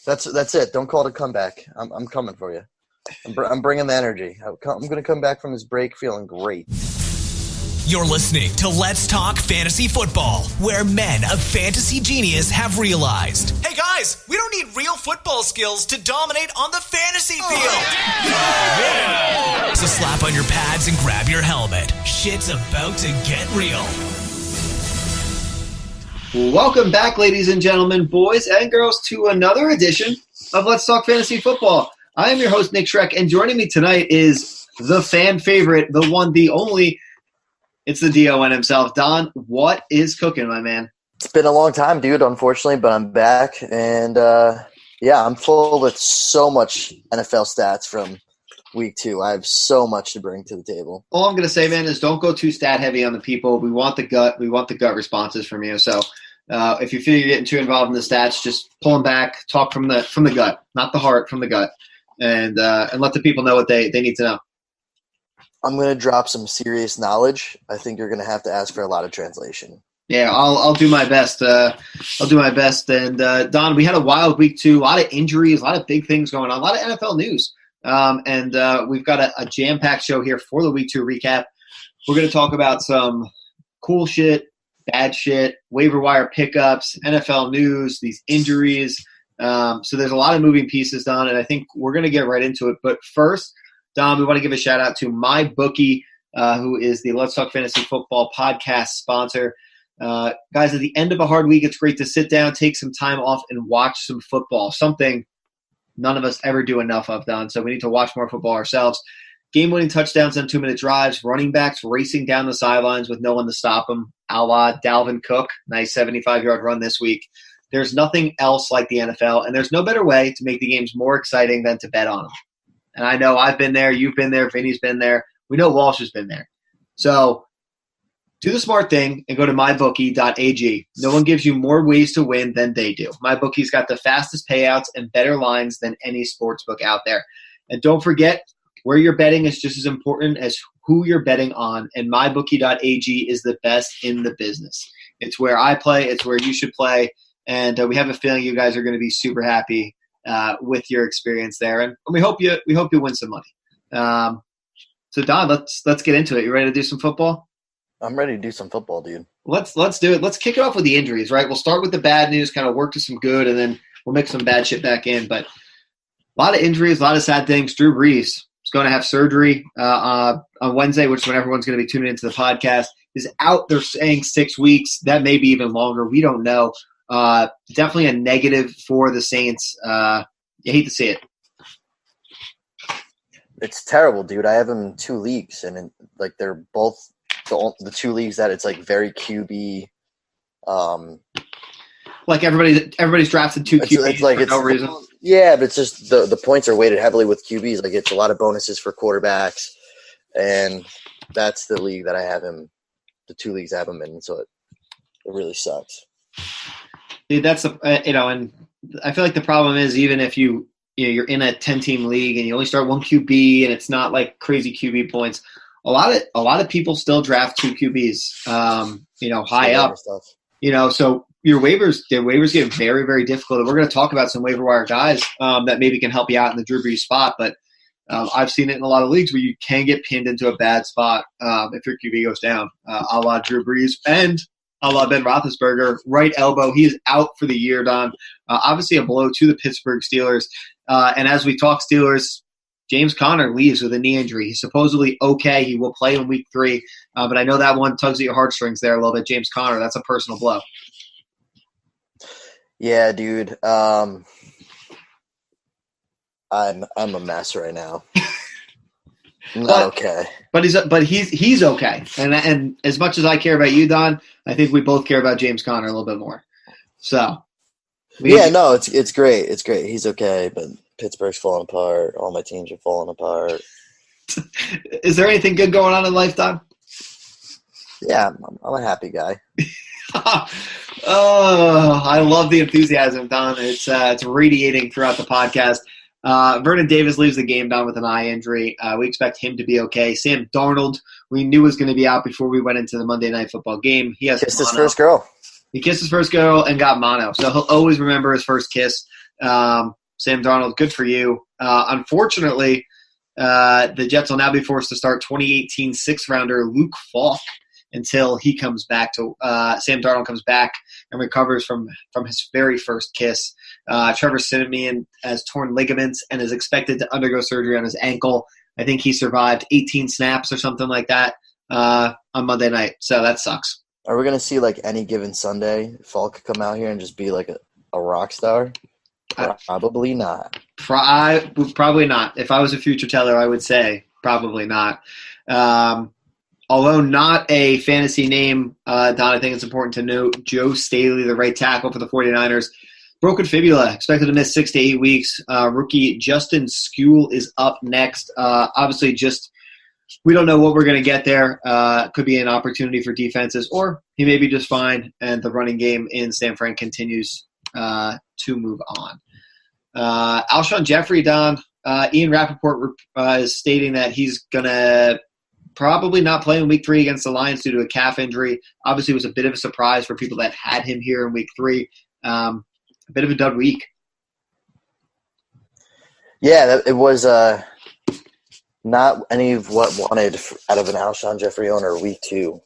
That's it. Don't call it a comeback. I'm coming for you. I'm bringing the energy. I'm going to come back from this break feeling great. You're listening to Let's Talk Fantasy Football, where men of fantasy genius have realized, hey guys, we don't need real football skills to dominate on the fantasy field. Yeah. So slap on your pads and grab your helmet. Shit's about to get real. Welcome back, ladies and gentlemen, boys and girls, to another edition of Let's Talk Fantasy Football. I am your host, Nick Schreck, and joining me tonight is the fan favorite, the one, the only. It's the DON himself. Don, what is cooking, my man? It's been a long time, dude, unfortunately, but I'm back. And, I'm full with so much NFL stats from week 2. I have so much to bring to the table. All I'm going to say, man, is don't go too stat heavy on the people. We want the gut. We want the gut responses from you. So if you feel you're getting too involved in the stats, just pull them back. Talk from the gut, not the heart, from the gut. And let the people know what they need to know. I'm going to drop some serious knowledge. I think you're going to have to ask for a lot of translation. Yeah, I'll do my best. I'll do my best. And, Don, we had a wild week 2, a lot of injuries, a lot of big things going on, a lot of NFL news. And we've got a jam-packed show here for the week 2 recap. We're going to talk about some cool shit, bad shit, waiver wire pickups, NFL news, these injuries. So there's a lot of moving pieces, Don, and I think we're going to get right into it. But first, Don, we want to give a shout-out to MyBookie, who is the Let's Talk Fantasy Football podcast sponsor. Guys, at the end of a hard week, it's great to sit down, take some time off, and watch some football, something none of us ever do enough of, Don. So we need to watch more football ourselves. Game-winning touchdowns on 2-minute drives, running backs racing down the sidelines with no one to stop them, a la Dalvin Cook, nice 75-yard run this week. There's nothing else like the NFL, and there's no better way to make the games more exciting than to bet on them. And I know I've been there, you've been there, Vinny's been there. We know Walsh has been there. So do the smart thing and go to mybookie.ag. No one gives you more ways to win than they do. MyBookie's got the fastest payouts and better lines than any sportsbook out there. And don't forget, where you're betting is just as important as who you're betting on. And mybookie.ag is the best in the business. It's where I play. It's where you should play. And we have a feeling you guys are going to be super happy with your experience there, and we hope you win some money. So Don, let's get into it. You ready to do some football? I'm ready to do some football, dude. Let's do it. Let's kick it off with the injuries, right? We'll start with the bad news, kind of work to some good, and then we'll mix some bad shit back in. But a lot of injuries, a lot of sad things. Drew Brees is going to have surgery on Wednesday, which is when everyone's going to be tuning into the podcast. Is out. They're saying 6 weeks. That may be even longer. We don't know. Definitely a negative for the Saints. You hate to see it. It's terrible, dude. I have them in 2 leagues, and they're both the 2 leagues that it's like very QB. Like everybody's drafted 2 QBs for no reason. Yeah, but it's just the points are weighted heavily with QBs. Like it's a lot of bonuses for quarterbacks, and that's the league that I have him. The 2 leagues I have him in, so it really sucks. Dude, that's and I feel like the problem is even if you're in a 10-team league and you only start 1 QB and it's not like crazy QB points, a lot of people still draft 2 QBs, high up. So your waivers get very, very difficult. And we're going to talk about some waiver wire guys that maybe can help you out in the Drew Brees spot, but I've seen it in a lot of leagues where you can get pinned into a bad spot if your QB goes down, a la Drew Brees and a la Ben Roethlisberger, right elbow. He is out for the year, Don. Obviously a blow to the Pittsburgh Steelers. And as we talk Steelers, James Conner leaves with a knee injury. He's supposedly okay. He will play in week 3. But I know that one tugs at your heartstrings there a little bit. James Conner, that's a personal blow. Yeah, dude. I'm a mess right now. Okay. But he's okay. And as much as I care about you, Don, I think we both care about James Conner a little bit more. So it's great. It's great. He's okay, but Pittsburgh's falling apart. All my teams are falling apart. Is there anything good going on in life, Don? Yeah, I'm a happy guy. Oh, I love the enthusiasm, Don. It's radiating throughout the podcast. Vernon Davis leaves the game, Don, with an eye injury. We expect him to be okay. Sam Darnold, we knew was going to be out before we went into the Monday Night Football game. He has kissed his first girl. He kissed his first girl and got mono, so he'll always remember his first kiss. Sam Darnold, good for you. Unfortunately, the Jets will now be forced to start 2018 sixth-rounder Luke Falk until he comes back to Sam Darnold comes back and recovers from his very first kiss. Trevor Simeon has torn ligaments and is expected to undergo surgery on his ankle. I think he survived 18 snaps or something like that on Monday night, so that sucks. Are we going to see, like, any given Sunday, Falk come out here and just be, like, a rock star? Probably not. Probably not. If I was a future teller, I would say probably not. Although not a fantasy name, Don, I think it's important to note Joe Staley, the right tackle for the 49ers, broken fibula, expected to miss 6 to 8 weeks. Rookie Justin Skule is up next. Obviously, we don't know what we're going to get there. Could be an opportunity for defenses, or he may be just fine, and the running game in San Fran continues to move on. Alshon Jeffrey, Don, Ian Rappaport is stating that he's going to probably not play in Week 3 against the Lions due to a calf injury. Obviously, it was a bit of a surprise for people that had him here in Week 3. A bit of a dud week. Yeah, it was not any of what wanted out of an Alshon Jeffrey owner Week 2.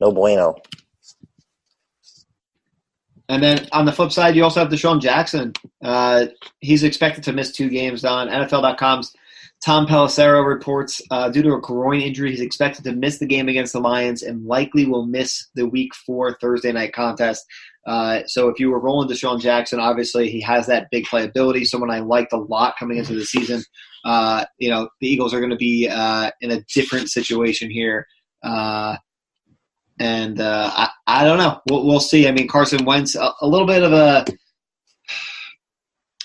No bueno. And then on the flip side, you also have Deshaun Jackson. He's expected to miss 2 games, Don. NFL.com's Tom Pelissero reports due to a groin injury, he's expected to miss the game against the Lions and likely will miss the Week 4 Thursday night contest. So if you were rolling Deshaun Jackson, obviously he has that big playability, someone I liked a lot coming into the season. The Eagles are going to be in a different situation here. I don't know. We'll see. I mean, Carson Wentz, a little bit of a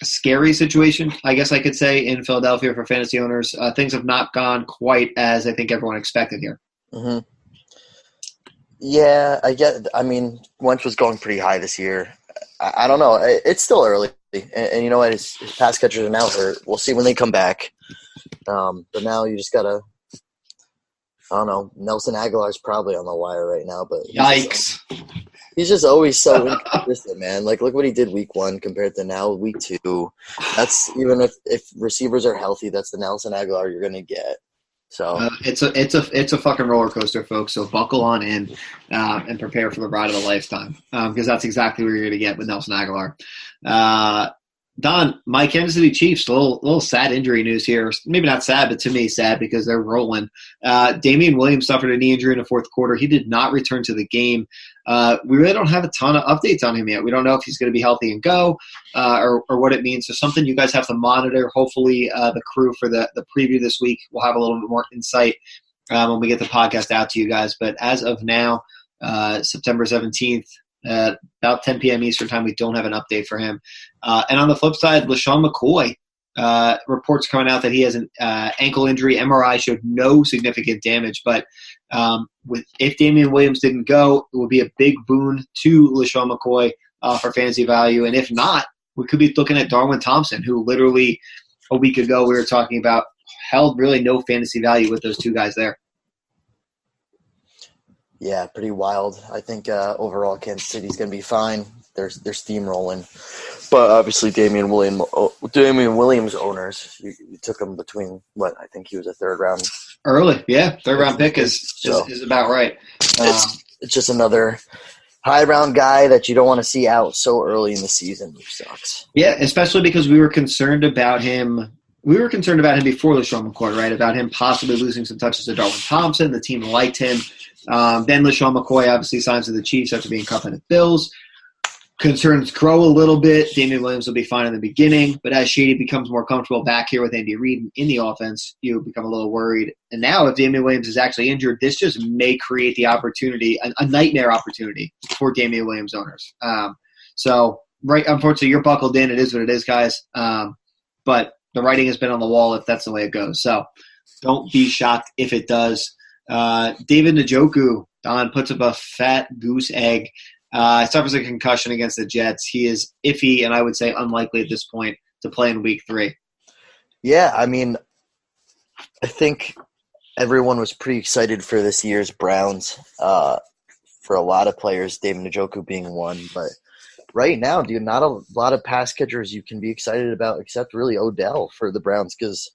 scary situation, I guess I could say, in Philadelphia for fantasy owners. Things have not gone quite as I think everyone expected here. Mm-hmm. Yeah, I mean, Wentz was going pretty high this year. I don't know. It's still early. And you know what? His pass catchers are now hurt. We'll see when they come back. But now you just got to – I don't know. Nelson Aguilar's probably on the wire right now. But Yikes. He's just always so inconsistent, man. Like, look what he did Week 1 compared to now Week 2. That's even if receivers are healthy, that's the Nelson Aguilar you're going to get. So it's a fucking roller coaster, folks. So buckle on in and prepare for the ride of a lifetime because that's exactly what you're going to get with Nelson Aguilar. Don, my Kansas City Chiefs, a little sad injury news here. Maybe not sad, but to me sad because they're rolling. Damian Williams suffered a knee injury in the fourth quarter. He did not return to the game. We really don't have a ton of updates on him yet. We don't know if he's going to be healthy and go or what it means. So something you guys have to monitor. Hopefully the crew for the preview this week will have a little bit more insight when we get the podcast out to you guys. But as of now, September 17th, about 10 p.m. Eastern time, we don't have an update for him. And on the flip side, LaShawn McCoy, reports coming out that he has an ankle injury. MRI showed no significant damage, but if Damian Williams didn't go, it would be a big boon to LaShawn McCoy for fantasy value. And if not, we could be looking at Darwin Thompson, who literally a week ago we were talking about held really no fantasy value with those two guys there. Yeah, pretty wild. I think overall Kansas City's going to be fine. They're steamrolling. But obviously Damian Williams owners, you took him between, I think he was a third round. Early, yeah. Third round pick is about right. It's just another high round guy that you don't want to see out so early in the season, which sucks. Yeah, especially because we were concerned about him. We were concerned about him before LaShawn McCoy, right? About him possibly losing some touches to Darwin Thompson. The team liked him. Then LaShawn McCoy obviously signs with the Chiefs after being cut by the Bills. Concerns grow a little bit. Damian Williams will be fine in the beginning, but as Shady becomes more comfortable back here with Andy Reid in the offense, you become a little worried. And now if Damian Williams is actually injured, this just may create the opportunity, a nightmare opportunity for Damian Williams owners. Unfortunately, you're buckled in. It is what it is, guys. But the writing has been on the wall if that's the way it goes. So don't be shocked if it does. David Njoku, Don, puts up a fat goose egg. Suffers a concussion against the Jets. He is iffy and I would say unlikely at this point to play in Week 3. Yeah, I mean, I think everyone was pretty excited for this year's Browns. For a lot of players, David Njoku being one, but right now, dude, not a lot of pass catchers you can be excited about except really Odell for the Browns because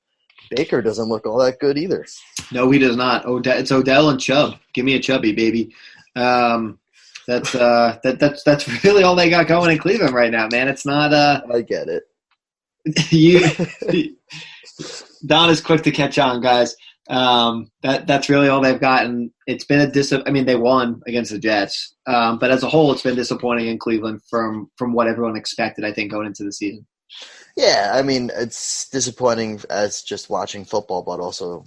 Baker doesn't look all that good either. No, he does not. It's Odell and Chubb. Give me a Chubby, baby. That's really all they got going in Cleveland right now, man. It's not. I get it. Don is quick to catch on, guys. That's really all they've got, and it's been they won against the Jets, but as a whole, it's been disappointing in Cleveland from what everyone expected. I think going into the season. Yeah, I mean, it's disappointing as just watching football, but also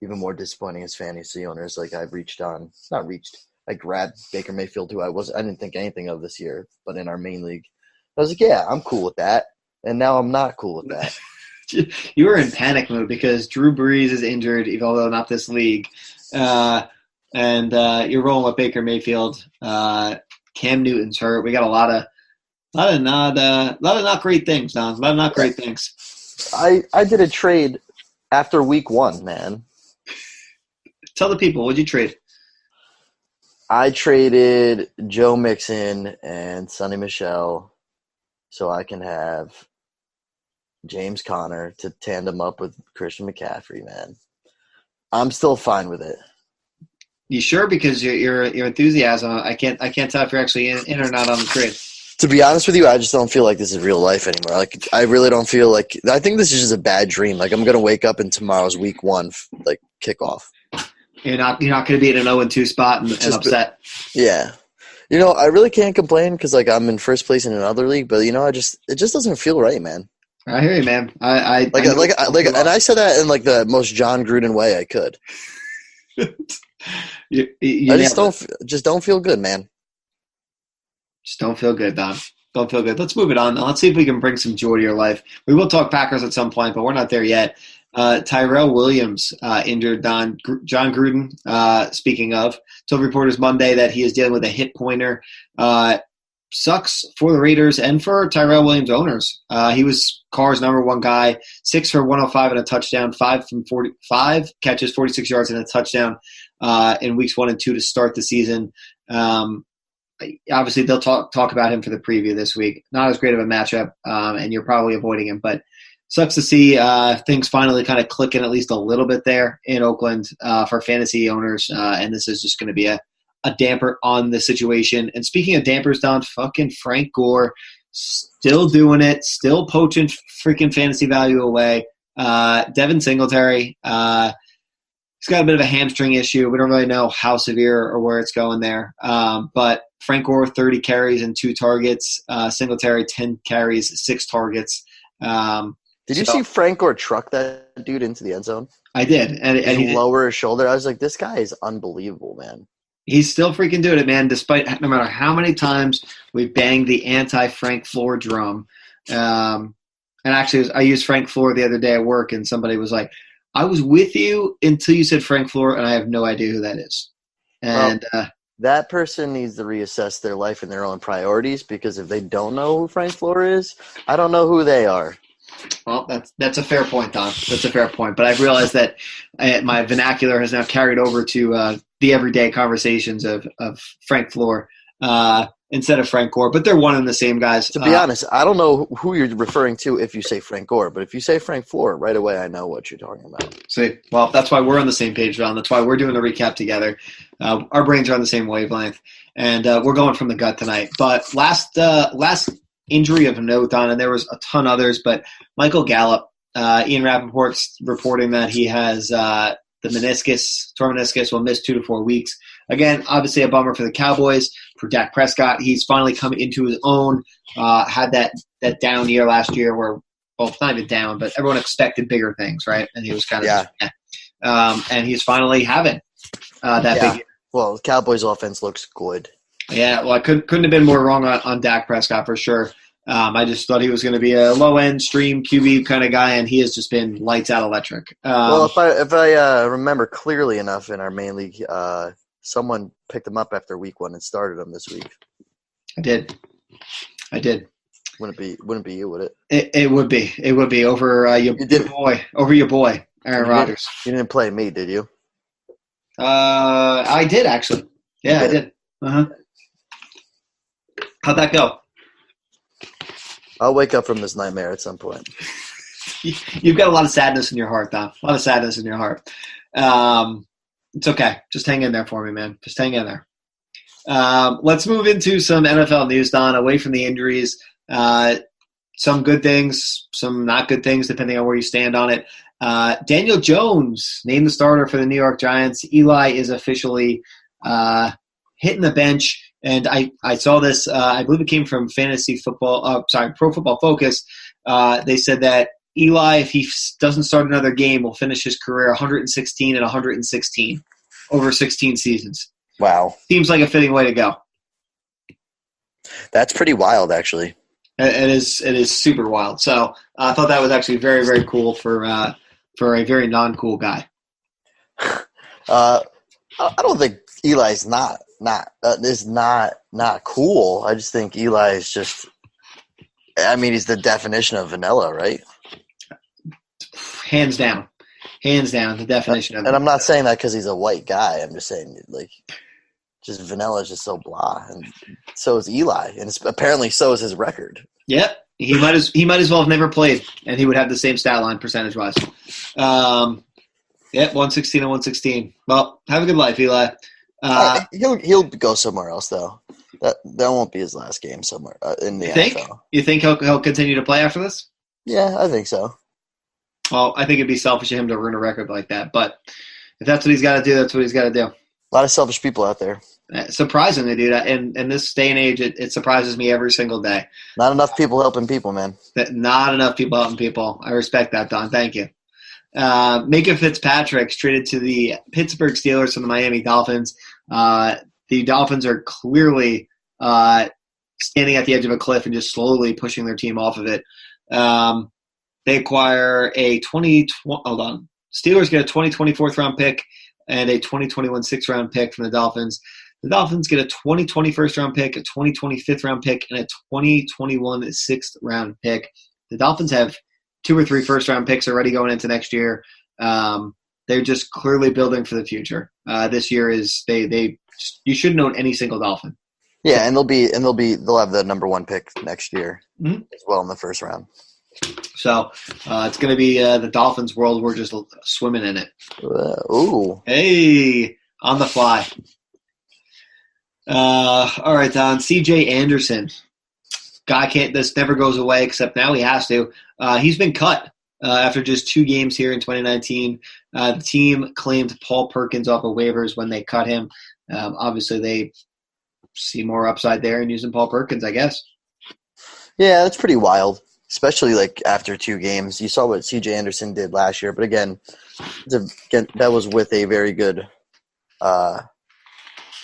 even more disappointing as fantasy owners. Like I grabbed Baker Mayfield, who I didn't think anything of this year, but in our main league, I was like, yeah, I'm cool with that, and now I'm not cool with that. You were in panic mode because Drew Brees is injured, although not this league, and you're rolling with Baker Mayfield. Cam Newton's hurt. We got a lot of not great things, Don. A lot of not great things. I did a trade after week 1, man. Tell the people, what'd you trade? I traded Joe Mixon and Sonny Michel so I can have James Conner to tandem up with Christian McCaffrey, man. I'm still fine with it. You sure? Because your enthusiasm, I can't tell if you're actually in or not on the trade. To be honest with you, I just don't feel like this is real life anymore. Like I really don't feel like – I think this is just a bad dream. Like I'm going to wake up in tomorrow's week 1 like kickoff. You're not going to be in an 0-2 spot and upset. Yeah. I really can't complain because like I'm in first place in another league, but it just doesn't feel right, man. I hear you, man. And I said that in like the most John Gruden way I could. I just don't feel good, man. Just don't feel good, Don. Don't feel good. Let's move it on. Let's see if we can bring some joy to your life. We will talk Packers at some point, but we're not there yet. Tyrell Williams injured, Don. John Gruden, speaking of, told reporters Monday that he is dealing with a hip pointer. Sucks for the Raiders and for Tyrell Williams owners. He was Carr's number 1 guy, 6 for 105 and a touchdown, 5 from 45 catches, 46 yards and a touchdown in weeks 1 and 2 to start the season. Obviously, they'll talk about him for the preview this week. Not as great of a matchup, and you're probably avoiding him, but sucks to see things finally kind of clicking at least a little bit there in Oakland for fantasy owners, and this is just going to be a damper on the situation. And speaking of dampers, Don, fucking Frank Gore still doing it, still poaching freaking fantasy value away. Devin Singletary, he's got a bit of a hamstring issue. We don't really know how severe or where it's going there. But Frank Gore, 30 carries and 2 targets. Singletary, 10 carries, 6 targets. Did you see Frank Gore truck that dude into the end zone? I did. And he lower his shoulder. I was like, this guy is unbelievable, man. He's still freaking doing it, man, despite no matter how many times we banged the anti-Frank Floor drum. And actually, I used Frank Floor the other day at work, and somebody was like, I was with you until you said Frank Floor, and I have no idea who that is. And that person needs to reassess their life and their own priorities, because if they don't know who Frank Floor is, I don't know who they are. Well, that's a fair point, Don. That's a fair point. But I've realized that my vernacular has now carried over to the everyday conversations of Frank Floor instead of Frank Gore. But they're one and the same guys. To be honest, I don't know who you're referring to if you say Frank Gore. But if you say Frank Floor, right away I know what you're talking about. See, well, that's why we're on the same page, Don. That's why we're doing the recap together. Our brains are on the same wavelength. And we're going from the gut tonight. But last injury of note, Don, and there was a ton others, but Michael Gallup, Ian Rappaport's reporting that he has the torn meniscus, will miss 2 to 4 weeks. Again, obviously a bummer for the Cowboys. For Dak Prescott, he's finally come into his own. Had that down year last year where, well, it's not even down, but everyone expected bigger things, right? And he was kind of and he's finally having that big year. Well, the Cowboys' offense looks good. Yeah, well, I couldn't have been more wrong on Dak Prescott for sure. I just thought he was going to be a low-end stream QB kind of guy, and he has just been lights out electric. Well, if I remember clearly enough in our main league, someone picked him up after week 1 and started him this week. I did. Wouldn't be you, would it? It would be. It would be over your boy, Aaron Rodgers. You didn't play me, did you? I did actually. Yeah, I did. Uh-huh. How'd that go? I'll wake up from this nightmare at some point. You've got a lot of sadness in your heart, Don. A lot of sadness in your heart. It's okay. Just hang in there for me, man. Just hang in there. Let's move into some NFL news, Don, away from the injuries. Some good things, some not good things, depending on where you stand on it. Daniel Jones named the starter for the New York Giants. Eli is officially hitting the bench. And I saw this, I believe it came from Pro Football Focus. They said that Eli, if he doesn't start another game, will finish his career 116 and 116 over 16 seasons. Wow. Seems like a fitting way to go. That's pretty wild, actually. It is super wild. So I thought that was actually very, very cool for a very non-cool guy. I don't think Eli's not cool. I just think Eli is just. I mean, he's the definition of vanilla, right? Hands down, the definition of. And I'm not saying that because he's a white guy. I'm just saying, like, just vanilla is just so blah, and so is Eli, and apparently so is his record. Yep, he might as well have never played, and he would have the same stat line percentage wise. 116 and 116. Well, have a good life, Eli. He'll go somewhere else though. That won't be his last game somewhere in the NFL. You think he'll continue to play after this? Yeah, I think so. Well, I think it'd be selfish of him to ruin a record like that. But if that's what he's got to do, that's what he's got to do. A lot of selfish people out there. Surprisingly, dude. In this day and age, it surprises me every single day. Not enough people helping people, man. Not enough people helping people. I respect that, Don. Thank you. Minka Fitzpatrick's traded to the Pittsburgh Steelers from the Miami Dolphins. The Dolphins are clearly standing at the edge of a cliff and just slowly pushing their team off of it. They acquire a Steelers get a 2024 round pick and a 2021 6th-round pick from the Dolphins. The Dolphins get a 2020 first-round pick, a 2020 5th-round pick, and a 2021 6th-round pick. The Dolphins have 2 or 3 first-round picks already going into next year. They're just clearly building for the future. This year is you shouldn't own any single Dolphin. Yeah, and they'll have the number 1 pick next year as well in the first round. So it's going to be the Dolphins' world. We're just swimming in it. Ooh. Hey, on the fly. All right, Don. C.J. Anderson. This never goes away, except now he has to. He's been cut after just 2 games here in 2019. The team claimed Paul Perkins off of waivers when they cut him. Obviously, they see more upside there in using Paul Perkins, I guess. Yeah, that's pretty wild, especially like after 2 games. You saw what C.J. Anderson did last year, but again, that was with a very good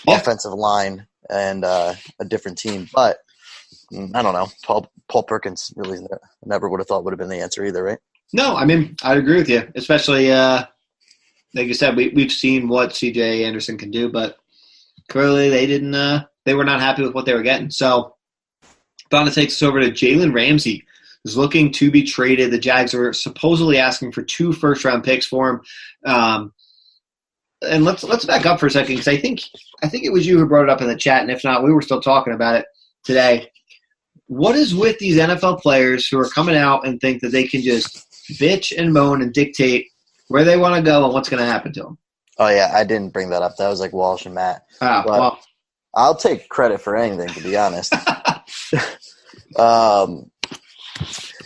offensive line and a different team. But I don't know. Paul Perkins really never would have thought would have been the answer either, right? No, I mean, I'd agree with you, especially like you said, we've seen what C.J. Anderson can do, but clearly they were not happy with what they were getting. So Donna takes us over to Jalen Ramsey, who's looking to be traded. The Jags are supposedly asking for 2 first-round picks for him. And let's back up for a second, because I think it was you who brought it up in the chat, and if not, we were still talking about it today. What is with these NFL players who are coming out and think that they can just bitch and moan and dictate where they want to go and what's going to happen to them? Oh, yeah, I didn't bring that up. That was like Walsh and Matt. Oh, well. I'll take credit for anything, to be honest.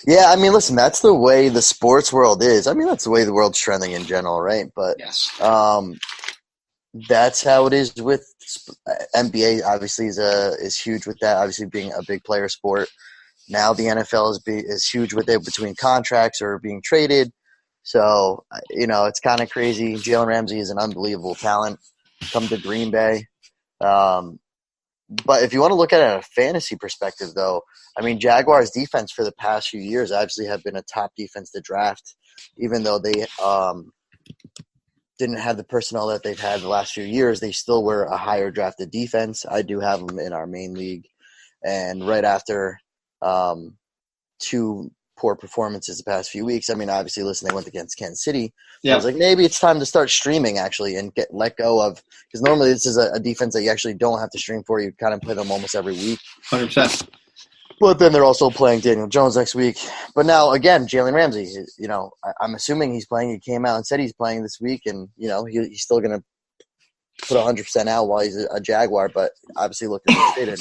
Yeah, I mean, listen, that's the way the sports world is. I mean, that's the way the world's trending in general, right? But yes. That's how it is with NBA. Obviously, is huge with that. Obviously, being a big player sport. Now the NFL is huge with it between contracts or being traded. So it's kind of crazy. Jalen Ramsey is an unbelievable talent. Come to Green Bay. But if you want to look at it at a fantasy perspective, though, I mean, Jaguars' defense for the past few years obviously have been a top defense to draft, even though they didn't have the personnel that they've had the last few years. They still were a higher drafted defense. I do have them in our main league. And right after 2 poor performances the past few weeks, I mean, obviously, listen, they went against Kansas City. So I was like, maybe it's time to start streaming, actually, and let go of – because normally this is a defense that you actually don't have to stream for. You kind of play them almost every week. 100%. But then they're also playing Daniel Jones next week. But now, again, Jalen Ramsey, I'm assuming he's playing. He came out and said he's playing this week, and, he's still going to put 100% out while he's a Jaguar, but obviously looking frustrated.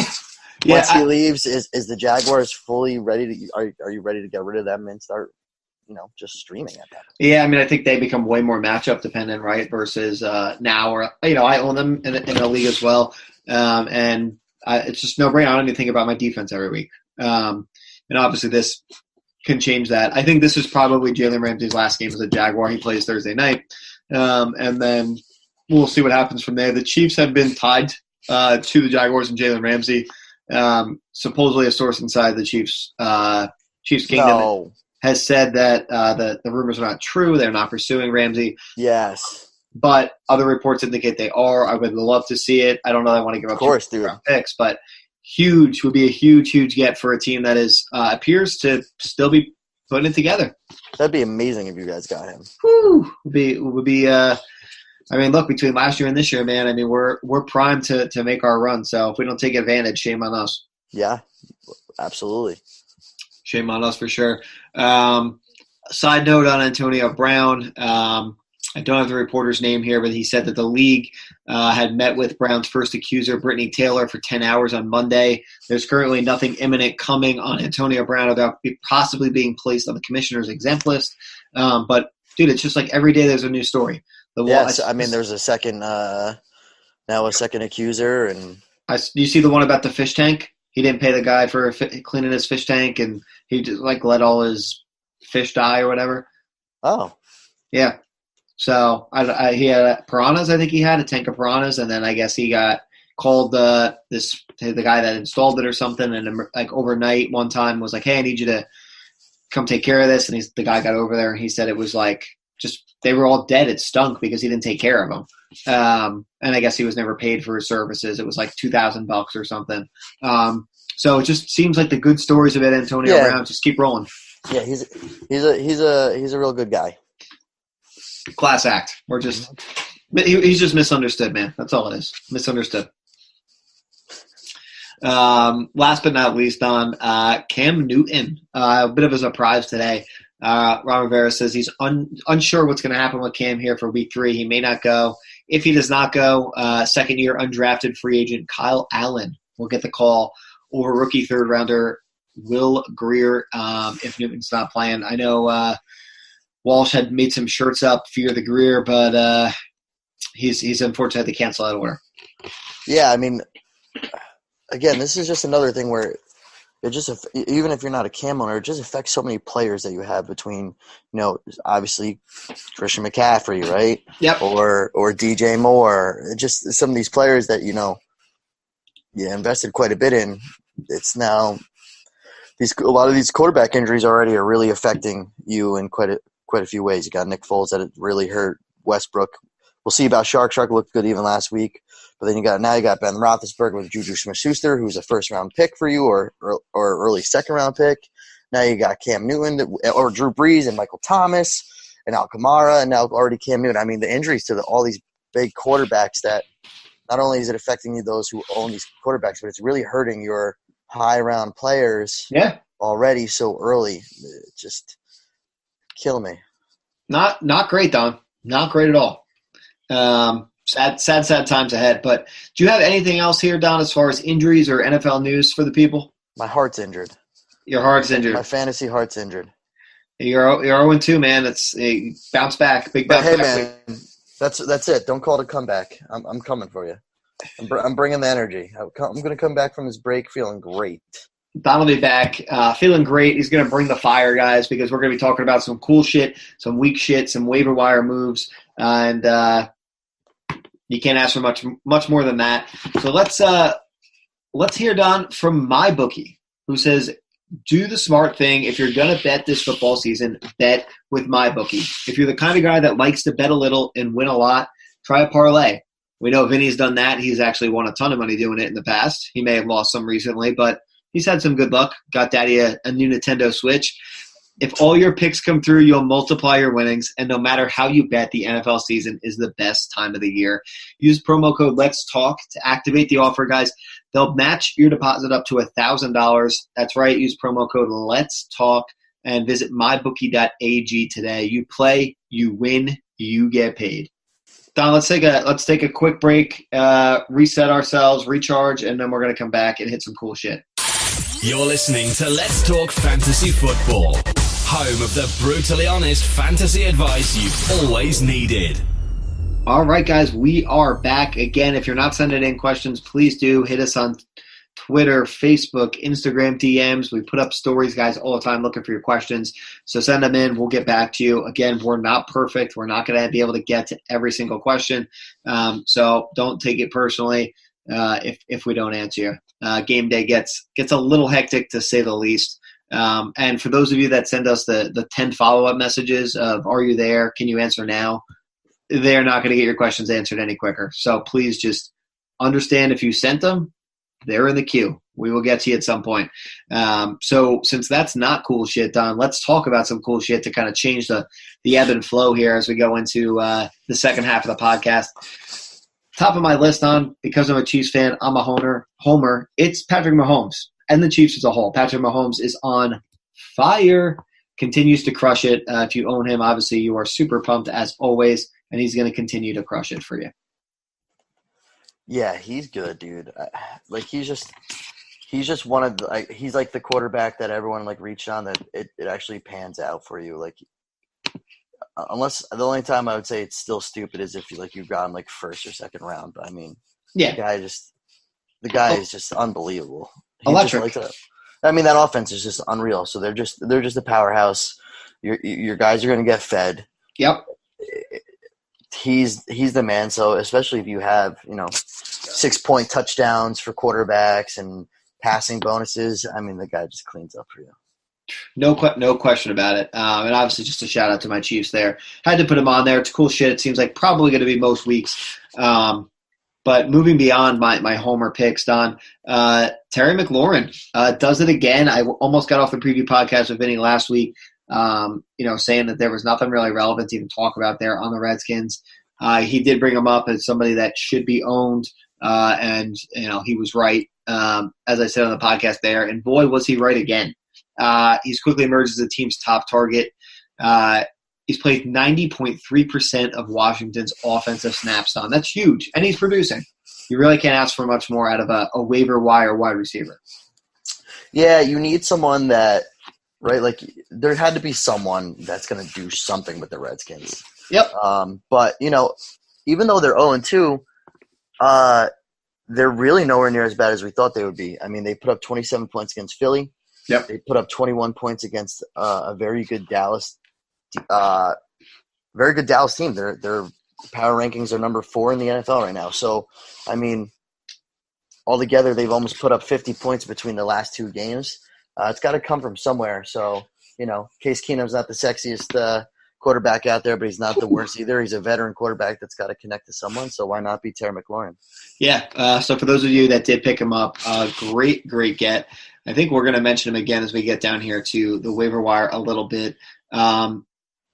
Once he leaves, is the Jaguars fully ready to – are you ready to get rid of them and start, just streaming at that? Yeah, I mean, I think they become way more matchup dependent, right, versus now. Or I own them in the league as well, and it's just no brainer. I don't even think about my defense every week. And obviously this can change that. I think this is probably Jalen Ramsey's last game as a Jaguar. He plays Thursday night. And then we'll see what happens from there. The Chiefs have been tied to the Jaguars and Jalen Ramsey. Supposedly a source inside the Chiefs Kingdom has said that the rumors are not true. They're not pursuing Ramsey. Yes. But other reports indicate they are. I would love to see it. I don't know that I want to give up round picks, but would be a huge get for a team that appears to still be putting it together. That'd be amazing if you guys got him. Would be. I mean, look, between last year and this year, man. I mean, we're primed to make our run. So if we don't take advantage, shame on us. Yeah, absolutely. Shame on us for sure. Side note on Antonio Brown. I don't have the reporter's name here, but he said that the league had met with Brown's first accuser, Brittany Taylor, for 10 hours on Monday. There's currently nothing imminent coming on Antonio Brown about possibly being placed on the commissioner's exempt list. But, dude, it's just like every day there's a new story. There's a second accuser. And you see the one about the fish tank? He didn't pay the guy for cleaning his fish tank, and he just, let all his fish die or whatever. Oh. Yeah. So he had piranhas. I think he had a tank of piranhas, and then I guess he got called the guy that installed it or something. And overnight, one time was like, "Hey, I need you to come take care of this." And the guy got over there, and he said it was just they were all dead. It stunk because he didn't take care of them. And I guess he was never paid for his services. It was like $2,000 or something. So it just seems like the good stories about Antonio Brown just keep rolling. Yeah, he's a real good guy. Class act. He's just misunderstood, man. That's all it is. Misunderstood. Last but not least, on Cam Newton, a bit of a surprise today. Ron Rivera says he's unsure what's going to happen with Cam here for week 3. He may not go. If he does not go, second-year undrafted free agent Kyle Allen will get the call over rookie third-rounder Will Greer if Newton's not playing. I know Walsh had made some shirts up, Fear the Greer, but he's unfortunately had to cancel that order. Yeah, I mean, again, this is just another thing where it just, even if you're not a Cam owner, it just affects so many players that you have between, obviously Christian McCaffrey, right? Yep. Or DJ Moore. Just some of these players that, you invested quite a bit in. It's now a lot of these quarterback injuries already are really affecting you in quite a few ways. You got Nick Foles that it really hurt. Westbrook. We'll see about Shark. Shark looked good even last week. But then you got Ben Roethlisberger with Juju Smith-Schuster, who's a first-round pick for you or early second-round pick. Now you got Cam Newton or Drew Brees and Michael Thomas and Al Kamara and now already Cam Newton. I mean, the injuries to all these big quarterbacks that not only is it affecting you, those who own these quarterbacks, but it's really hurting your high-round players already so early. It just kill me. Not great, Don. Not great at all. Sad times ahead. But do you have anything else here, Don, as far as injuries or NFL news for the people? My heart's injured. Your heart's injured. My fantasy heart's injured. You're 0-2, man. It's a bounce back. Big bounce back. Hey, man, that's it. Don't call it a comeback. I'm coming for you. I'm bringing the energy. I'm going to come back from this break feeling great. Don will be back feeling great. He's going to bring the fire, guys, because we're going to be talking about some cool shit, some weak shit, some waiver wire moves, and you can't ask for much more than that. So let's hear, Don, from my bookie, who says, do the smart thing. If you're going to bet this football season, bet with my bookie. If you're the kind of guy that likes to bet a little and win a lot, try a parlay. We know Vinny's done that. He's actually won a ton of money doing it in the past. He may have lost some recently, but he's had some good luck. Got Daddy a new Nintendo Switch. If all your picks come through, you'll multiply your winnings. And no matter how you bet, the NFL season is the best time of the year. Use promo code Let's Talk to activate the offer, guys. They'll match your deposit up to $1,000. That's right. Use promo code Let's Talk and visit mybookie.ag today. You play, you win, you get paid. Don, let's take a quick break, reset ourselves, recharge, and then we're going to come back and hit some cool shit. You're listening to Let's Talk Fantasy Football, home of the brutally honest fantasy advice you've always needed. All right, guys, we are back again. If you're not sending in questions, please do hit us on Twitter, Facebook, Instagram DMs. We put up stories, guys, all the time looking for your questions. So send them in. We'll get back to you. Again, we're not perfect. We're not going to be able to get to every single question. So don't take it personally if we don't answer you. Game day gets a little hectic, to say the least. And for those of you that send us the 10 follow-up messages of, are you there? Can you answer now? They're not going to get your questions answered any quicker. So please just understand, if you sent them, they're in the queue. We will get to you at some point. So since that's not cool shit, Don, let's talk about some cool shit to kind of change the ebb and flow here as we go into the second half of the podcast. Top of my list, Don, because I'm a Chiefs fan, I'm a homer. It's Patrick Mahomes and the Chiefs as a whole. Patrick Mahomes is on fire, continues to crush it. If you own him, obviously you are super pumped as always, and he's going to continue to crush it for you. Yeah, he's good, dude. He's just one of the, he's like the quarterback that everyone reached on, that it actually pans out for you. Unless the only time I would say it's still stupid is if you got him first or second round. But I mean, yeah, the guy is just unbelievable. Electric. That offense is just unreal. So they're just a powerhouse. Your guys are going to get fed. Yep. He's the man. So especially if you have 6-point touchdowns for quarterbacks and passing bonuses, I mean, the guy just cleans up for you. No question about it. And obviously just a shout out to my Chiefs there. Had to put him on there. It's cool shit. It seems like probably going to be most weeks. But moving beyond my homer picks, Don, Terry McLaurin does it again. I almost got off the preview podcast with Vinny last week, saying that there was nothing really relevant to even talk about there on the Redskins. He did bring him up as somebody that should be owned, and he was right, as I said on the podcast there. And boy, was he right again. He's quickly emerged as the team's top target. He's played 90.3% of Washington's offensive snaps on. That's huge. And he's producing. You really can't ask for much more out of a waiver wire wide receiver. Yeah, you need someone that, right, there had to be someone that's going to do something with the Redskins. Yep. But, even though they're 0-2, they're really nowhere near as bad as we thought they would be. I mean, they put up 27 points against Philly. Yep. They put up 21 points against a very good Dallas team. Their power rankings are number 4 in the NFL right now. So, I mean, altogether, they've almost put up 50 points between the last 2 games. It's got to come from somewhere. So, Case Keenum's not the sexiest quarterback out there, but he's not the worst either. He's a veteran quarterback that's got to connect to someone. So why not be Terry McLaurin? Yeah. So for those of you that did pick him up, great get. I think we're going to mention him again as we get down here to the waiver wire a little bit.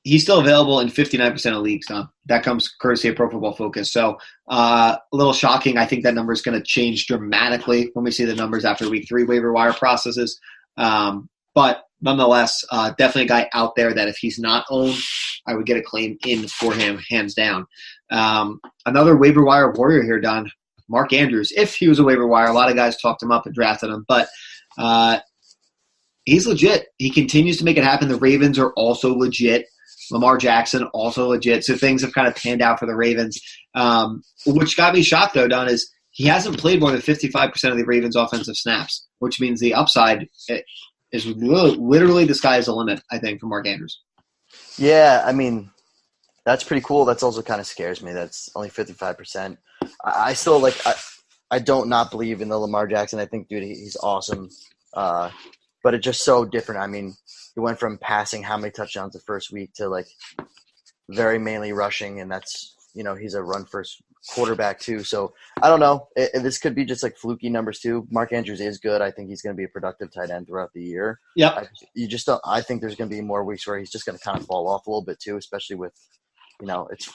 He's still available in 59% of leagues, Tom. That comes courtesy of Pro Football Focus. So a little shocking. I think that number is going to change dramatically when we see the numbers after week 3 waiver wire processes. But nonetheless, definitely a guy out there that if he's not owned, I would get a claim in for him, hands down. Another waiver wire warrior here, Don, Mark Andrews. If he was a waiver wire, a lot of guys talked him up and drafted him. But he's legit. He continues to make it happen. The Ravens are also legit. Lamar Jackson, also legit. So things have kind of panned out for the Ravens. Which got me shocked, though, Don, is he hasn't played more than 55% of the Ravens' offensive snaps, which means the upside is literally the sky is the limit, I think, for Mark Andrews. Yeah, I mean, that's pretty cool. That's also kind of scares me. That's only 55%. I still, I don't not believe in the Lamar Jackson. I think, dude, he's awesome. But it's just so different. I mean, he went from passing how many touchdowns the first week to, very mainly rushing, and that's, he's a run-first quarterback too. So I don't know. This could be just like fluky numbers too. Mark Andrews is good. I think he's going to be a productive tight end throughout the year. Yep. You just don't. I think there's going to be more weeks where he's just going to kind of fall off a little bit too, especially with, it's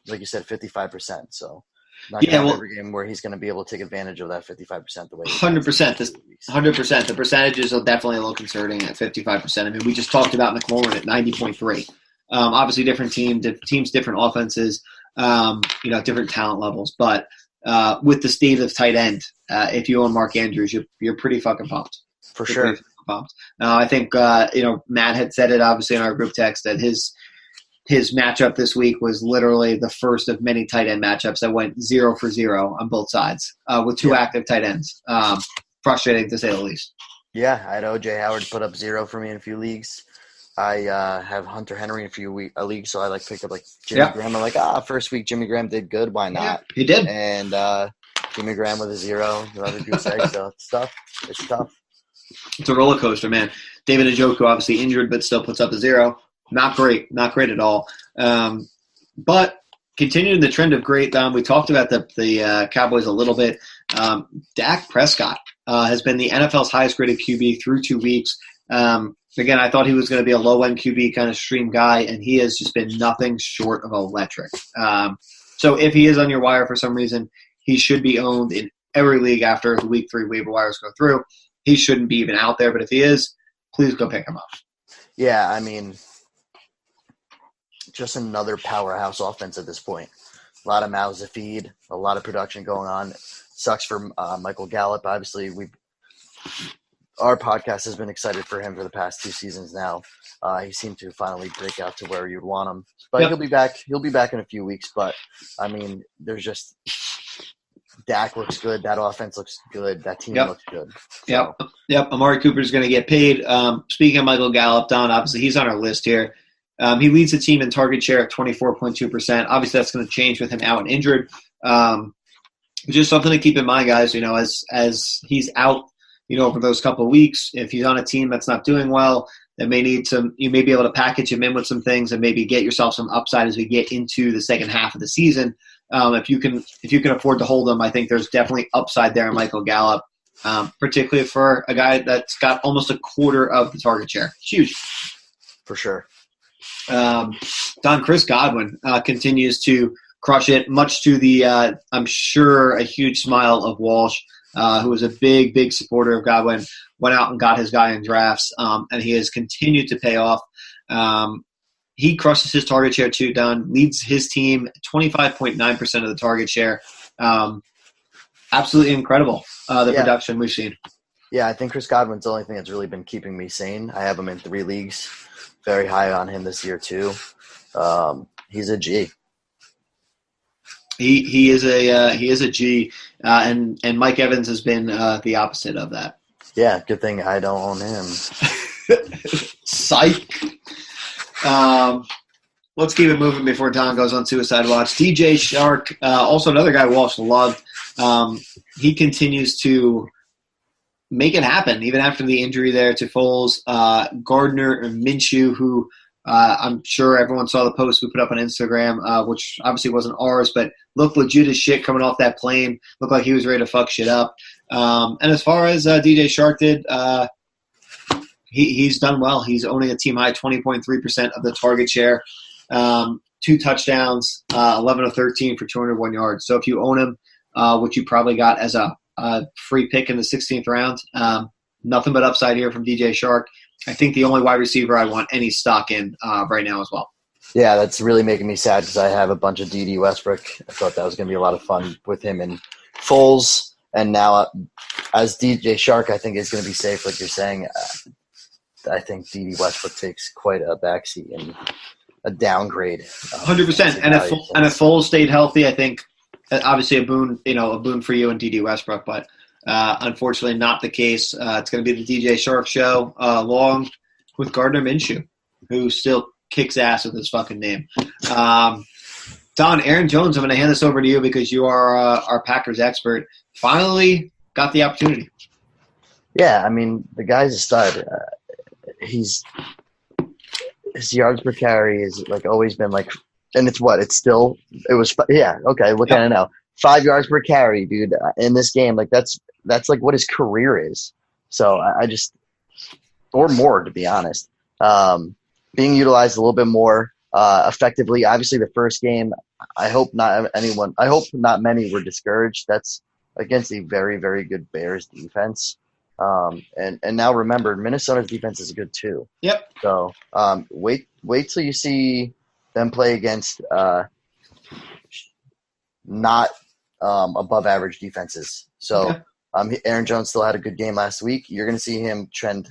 like you said, 55%. So not going to have every game where he's going to be able to take advantage of that 55% the way. 100%. 100%. The percentages are definitely a little concerning at 55%. I mean, we just talked about McLaurin at 90.3. Obviously, different teams, different offenses, different talent levels. But with the state of tight end, if you own Mark Andrews, you're pretty fucking pumped. For sure. Pumped. I think Matt had said it obviously in our group text that his matchup this week was literally the first of many tight end matchups that went 0 for 0 on both sides with two active tight ends. Frustrating to say the least. Yeah, I had O.J. Howard put up 0 for me in a few leagues. I have Hunter Henry in a few leagues, so I picked up Jimmy Graham. I'm first week Jimmy Graham did good. Why not? Yeah, he did. And Jimmy Graham with a 0, another goose egg. So it's tough. It's tough. It's a roller coaster, man. David Njoku obviously injured, but still puts up a 0. Not great at all. But continuing the trend of great, we talked about the Cowboys a little bit. Dak Prescott has been the NFL's highest graded QB through 2 weeks. Again, I thought he was going to be a low-end QB kind of stream guy, and he has just been nothing short of electric. So if he is on your wire for some reason, he should be owned in every league after the Week 3 waiver wires go through. He shouldn't be even out there, but if he is, please go pick him up. Yeah, I mean, just another powerhouse offense at this point. A lot of mouths to feed, a lot of production going on. Sucks for Michael Gallup. Obviously, our podcast has been excited for him for the past 2 seasons now. He seemed to finally break out to where you'd want him. But he'll be back. He'll be back in a few weeks. But, I mean, there's just – Dak looks good. That offense looks good. That team looks good. So. Yep. Amari Cooper's going to get paid. Speaking of Michael Gallup, Don, obviously he's on our list here. He leads the team in target share at 24.2%. Obviously that's going to change with him out and injured. Just something to keep in mind, guys, as he's out, over those couple of weeks, if he's on a team that's not doing well, that you may be able to package him in with some things and maybe get yourself some upside as we get into the second half of the season. If you can afford to hold him, I think there's definitely upside there in Michael Gallup, particularly for a guy that's got almost a quarter of the target share. It's huge. For sure. Chris Godwin continues to crush it, much to the, I'm sure, a huge smile of Walsh, who was a big, big supporter of Godwin, went out and got his guy in drafts, and he has continued to pay off. He crushes his target share too, Don, leads his team 25.9% of the target share. Absolutely incredible, production we've seen. Yeah, I think Chris Godwin's the only thing that's really been keeping me sane. I have him in 3 leagues. Very high on him this year too. He's a G. He is a G, and Mike Evans has been the opposite of that. Yeah, good thing I don't own him. Psych. Let's keep it moving before Don goes on suicide watch. DJ Shark, also another guy Walsh loved. He continues to make it happen, even after the injury there to Foles. Gardner Minshew, who I'm sure everyone saw the post we put up on Instagram, which obviously wasn't ours, but looked legit as shit coming off that plane. Looked like he was ready to fuck shit up. And as far as DJ Shark did, he's done well. He's owning a team-high 20.3% of the target share. 2 touchdowns, 11 of 13 for 201 yards. So if you own him, which you probably got as a free pick in the 16th round, nothing but upside here from DJ Shark. I think the only wide receiver I want any stock in right now as well. Yeah, that's really making me sad because I have a bunch of D.D. Westbrook. I thought that was going to be a lot of fun with him and Foles. And now as DJ Shark, I think is going to be safe, like you're saying. I think D.D. Westbrook takes quite a backseat and a downgrade. 100%. And if Foles stayed healthy, I think obviously a boon for you and D.D. Westbrook, but unfortunately not the case. It's going to be the DJ Shark show along with Gardner Minshew, who still kicks ass with his fucking name. Don, Aaron Jones, I'm going to hand this over to you because you are our Packers expert. Finally got the opportunity. Yeah, I mean, the guy's a stud. His yards per carry is always been And it's what? Yeah, okay, look at it now. 5 yards per carry, dude, in this game. Like, that's like what his career is. So I just – or more, to be honest. Being utilized a little bit more effectively. Obviously, the first game, I hope not many were discouraged. That's against a very, very good Bears defense. And now remember, Minnesota's defense is good too. Yep. So wait till you see them play against not above average defenses. So Aaron Jones still had a good game last week. You're going to see him trend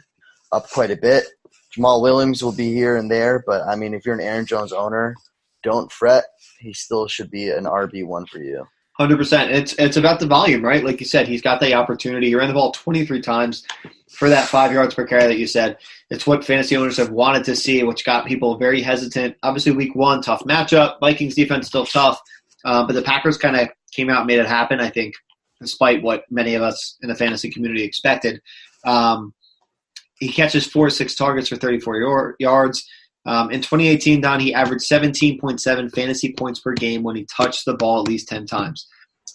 up quite a bit. Jamal Williams will be here and there, but I mean, if you're an Aaron Jones owner, don't fret. He still should be an RB1 for you. 100%. It's about the volume, right? Like you said, he's got the opportunity. He ran the ball 23 times for that 5 yards per carry that you said. It's what fantasy owners have wanted to see, which got people very hesitant. Obviously, week 1, tough matchup. Vikings defense still tough, but the Packers kind of came out and made it happen, I think, despite what many of us in the fantasy community expected. He catches 4-6 targets for 34 yards. In 2018, Don, he averaged 17.7 fantasy points per game when he touched the ball at least 10 times.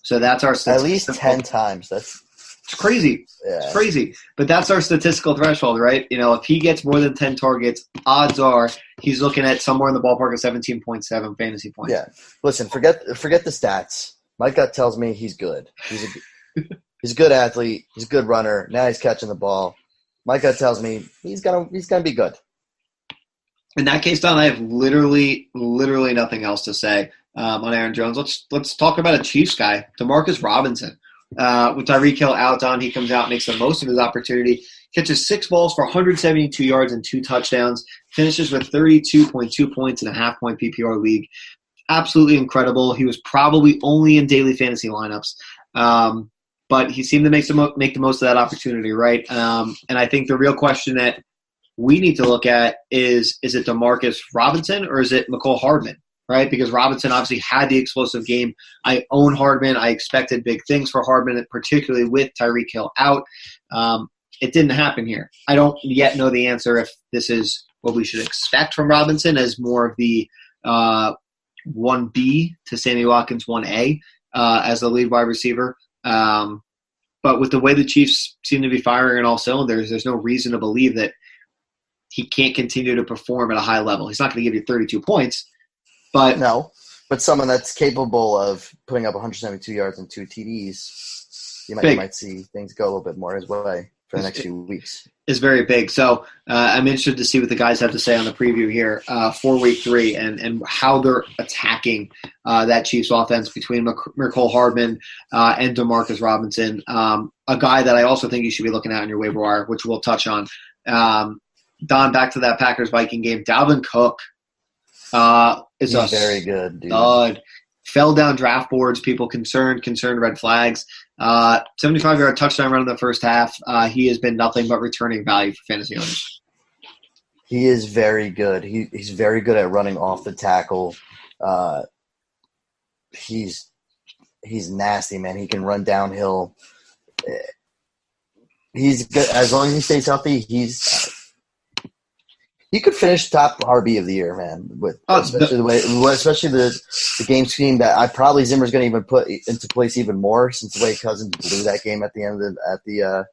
So that's our statistical. At least 10 times. It's crazy. Yeah. It's crazy. But that's our statistical threshold, right? You know, if he gets more than 10 targets, odds are he's looking at somewhere in the ballpark of 17.7 fantasy points. Yeah. Listen, forget the stats. My gut tells me he's good. He's a good athlete. He's a good runner. Now he's catching the ball. My gut tells me he's gonna be good. In that case, Don, I have literally nothing else to say on Aaron Jones. Let's talk about a Chiefs guy, Demarcus Robinson. With Tyreek Hill out, Don, he comes out, makes the most of his opportunity, catches 6 balls for 172 yards and 2 touchdowns, finishes with 32.2 points in a half-point PPR league. Absolutely incredible. He was probably only in daily fantasy lineups. But he seemed to make the most of that opportunity, right? And I think the real question that we need to look at is it Demarcus Robinson or is it Mecole Hardman, right? Because Robinson obviously had the explosive game. I own Hardman. I expected big things for Hardman, particularly with Tyreek Hill out. It didn't happen here. I don't yet know the answer if this is what we should expect from Robinson as more of the 1B to Sammy Watkins 1A as the lead wide receiver. But with the way the Chiefs seem to be firing on all cylinders, there's no reason to believe that he can't continue to perform at a high level. He's not going to give you 32 points. But someone that's capable of putting up 172 yards and 2 TDs, you might see things go a little bit more his way for the next few weeks. Is very big. So I'm interested to see what the guys have to say on the preview here for week 3 and how they're attacking that Chiefs offense between Mecole Hardman and Demarcus Robinson, a guy that I also think you should be looking at in your waiver wire, which we'll touch on. Don, back to that Packers-Viking game. Dalvin Cook is He's very good, dude. Stud. Fell down draft boards. People concerned red flags. 75-yard touchdown run in the first half. He has been nothing but returning value for fantasy owners. He is very good. He's very good at running off the tackle. He's nasty, man. He can run downhill. He's good as long as he stays healthy. He could finish top RB of the year, man. Especially the game scheme that Zimmer's going to even put into place even more since the way Cousins blew that game at the end of the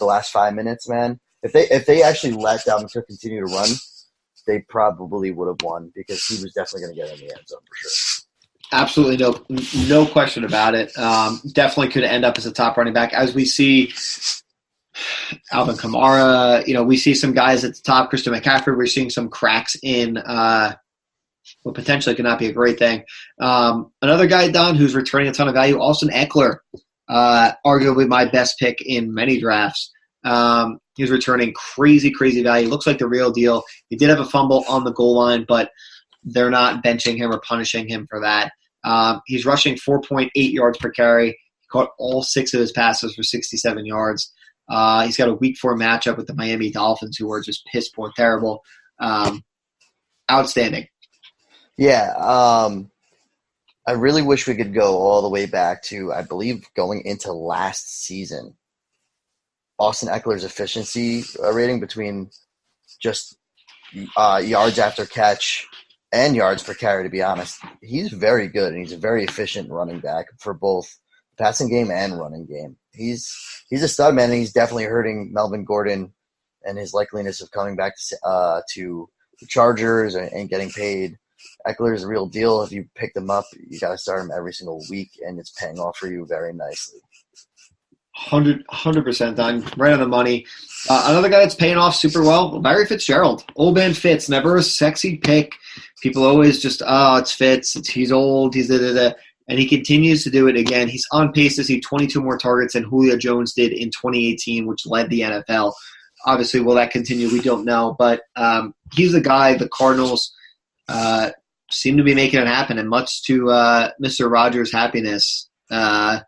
last 5 minutes, man. If they actually let Dalvin Cook continue to run, they probably would have won because he was definitely going to get in the end zone for sure. Absolutely no question about it. Definitely could end up as a top running back as we see. Alvin Kamara, we see some guys at the top. Christian McCaffrey, we're seeing some cracks in what potentially could not be a great thing. Another guy, Don, who's returning a ton of value, Austin Eckler, arguably my best pick in many drafts. He's returning crazy value. Looks like the real deal. He did have a fumble on the goal line, but they're not benching him or punishing him for that. He's rushing 4.8 yards per carry. He caught all 6 of his passes for 67 yards. He's got a week 4 matchup with the Miami Dolphins, who are just piss poor terrible. Outstanding. Yeah. I really wish we could go all the way back to, I believe, going into last season. Austin Eckler's efficiency rating between just yards after catch and yards per carry, to be honest. He's very good, and he's a very efficient running back for both passing game and running game. He's a stud, man, and he's definitely hurting Melvin Gordon and his likeliness of coming back to the Chargers and getting paid. Eckler is a real deal. If you pick them up, you got to start him every single week, and it's paying off for you very nicely. 100% done. Right on the money. Another guy that's paying off super well, Larry Fitzgerald. Old man Fitz, never a sexy pick. People always just, it's Fitz. He's old. He's da-da-da. And he continues to do it again. He's on pace to see 22 more targets than Julio Jones did in 2018, which led the NFL. Obviously, will that continue? We don't know. But he's the guy the Cardinals seem to be making it happen. And much to Mr. Rogers' happiness, that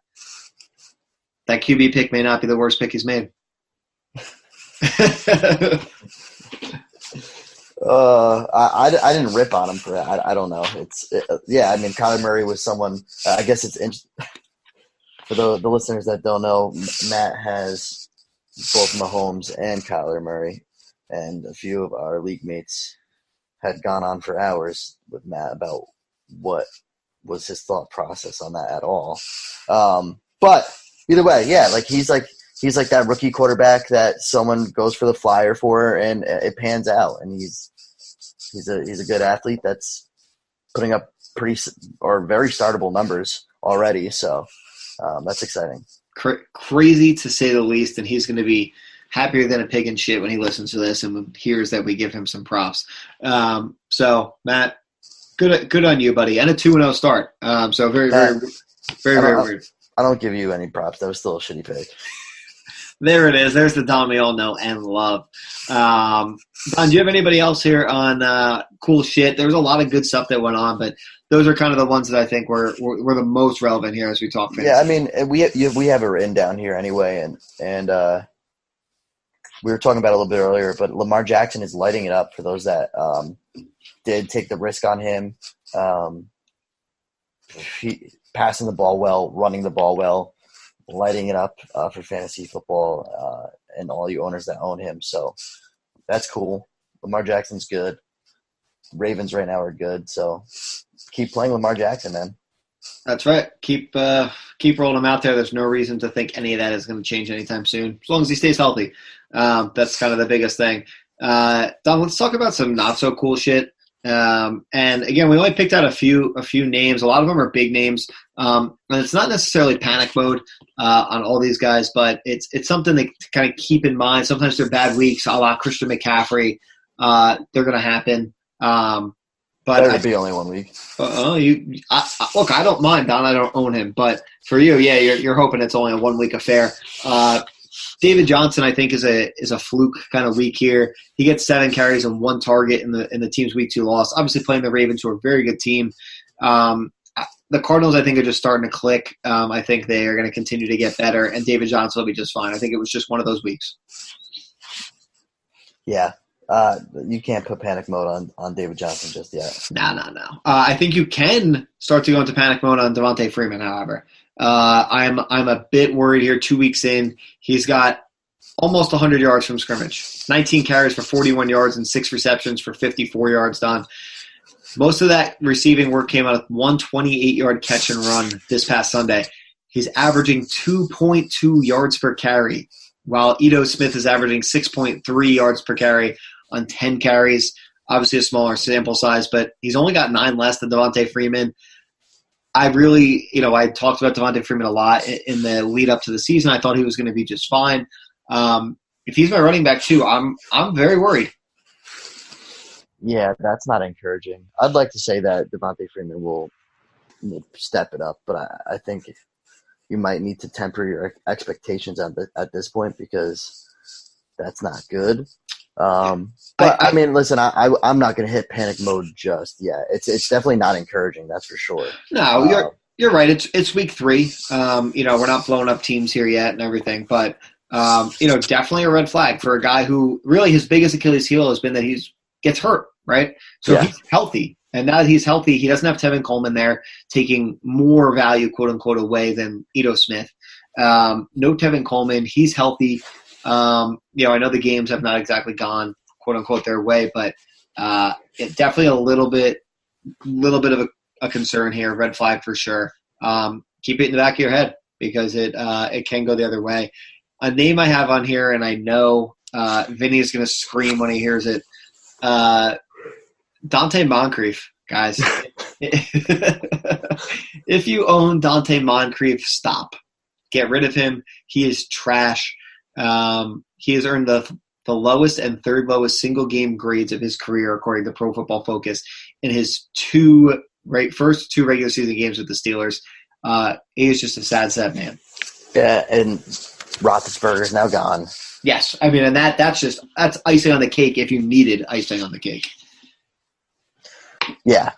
QB pick may not be the worst pick he's made. I didn't rip on him for that. I don't know. Yeah, I mean, Kyler Murray was someone. I guess it's for the listeners that don't know. Matt has both Mahomes and Kyler Murray, and a few of our league mates had gone on for hours with Matt about what was his thought process on that at all. But either way, yeah, he's like that rookie quarterback that someone goes for the flyer for, and it pans out. And he's a good athlete that's putting up very startable numbers already. So that's exciting. Crazy to say the least, and he's going to be happier than a pig in shit when he listens to this and hears that we give him some props. So Matt, good on you, buddy, and a 2-0 start. So very weird. I don't give you any props. That was still a shitty pick. There it is. There's the Don we all know and love. Don, do you have anybody else here on cool shit? There was a lot of good stuff that went on, but those are kind of the ones that I think were the most relevant here as we talk fantasy. Yeah, I mean, we have it written down here anyway, and we were talking about it a little bit earlier, but Lamar Jackson is lighting it up for those that did take the risk on him. He passing the ball well, running the ball well, lighting it up for fantasy football and all you owners that own him. So that's cool. Lamar Jackson's good. Ravens right now are good. So keep playing Lamar Jackson, man. That's right. Keep rolling him out there. There's no reason to think any of that is going to change anytime soon, as long as he stays healthy. That's kind of the biggest thing. Don, let's talk about some not so cool shit. And again, we only picked out a few names. A lot of them are big names. And it's not necessarily panic mode on all these guys, but it's something to kind of keep in mind. Sometimes they're bad weeks, a la Christian McCaffrey. They're going to happen. But that would be only 1 week. Look, I don't mind, Don. I don't own him, but for you, yeah, you're hoping it's only a 1 week affair. David Johnson, I think, is a fluke kind of week here. He gets 7 carries and 1 target in the team's week 2 loss. Obviously, playing the Ravens, who are a very good team. The Cardinals, I think, are just starting to click. I think they are going to continue to get better, and David Johnson will be just fine. I think it was just one of those weeks. Yeah. You can't put panic mode on David Johnson just yet. No. I think you can start to go into panic mode on Devontae Freeman, however. I'm a bit worried here 2 weeks in. He's got almost 100 yards from scrimmage. 19 carries for 41 yards and 6 receptions for 54 yards, Don. Most of that receiving work came out of 128-yard catch and run this past Sunday. He's averaging 2.2 yards per carry, while Ito Smith is averaging 6.3 yards per carry on 10 carries. Obviously a smaller sample size, but he's only got 9 less than Devontae Freeman. I really, I talked about Devontae Freeman a lot in the lead up to the season. I thought he was going to be just fine. If he's my running back too, I'm very worried. Yeah, that's not encouraging. I'd like to say that Devontae Freeman will step it up, but I think you might need to temper your expectations at this point because that's not good. But I mean, listen, I'm not going to hit panic mode just yet. It's definitely not encouraging. That's for sure. No, you're right. It's week 3. We're not blowing up teams here yet and everything, but definitely a red flag for a guy who really his biggest Achilles heel has been that he gets hurt, right? So He's healthy. And now that he's healthy, he doesn't have Tevin Coleman there taking more value, quote unquote, away than Ito Smith. No Tevin Coleman. He's healthy. I know the games have not exactly gone, quote unquote, their way, but definitely a little bit little bit of a concern here, red flag for sure. Keep it in the back of your head because it can go the other way. A name I have on here, and I know Vinny is going to scream when he hears it. Dante Moncrief, guys. If you own Dante Moncrief, stop. Get rid of him. He is trash. He has earned the lowest and third lowest single game grades of his career, according to Pro Football Focus, in his first two regular season games with the Steelers. He is just a sad man. Yeah, and Roethlisberger's now gone. Yes, I mean, and that's icing on the cake if you needed icing on the cake. Yeah,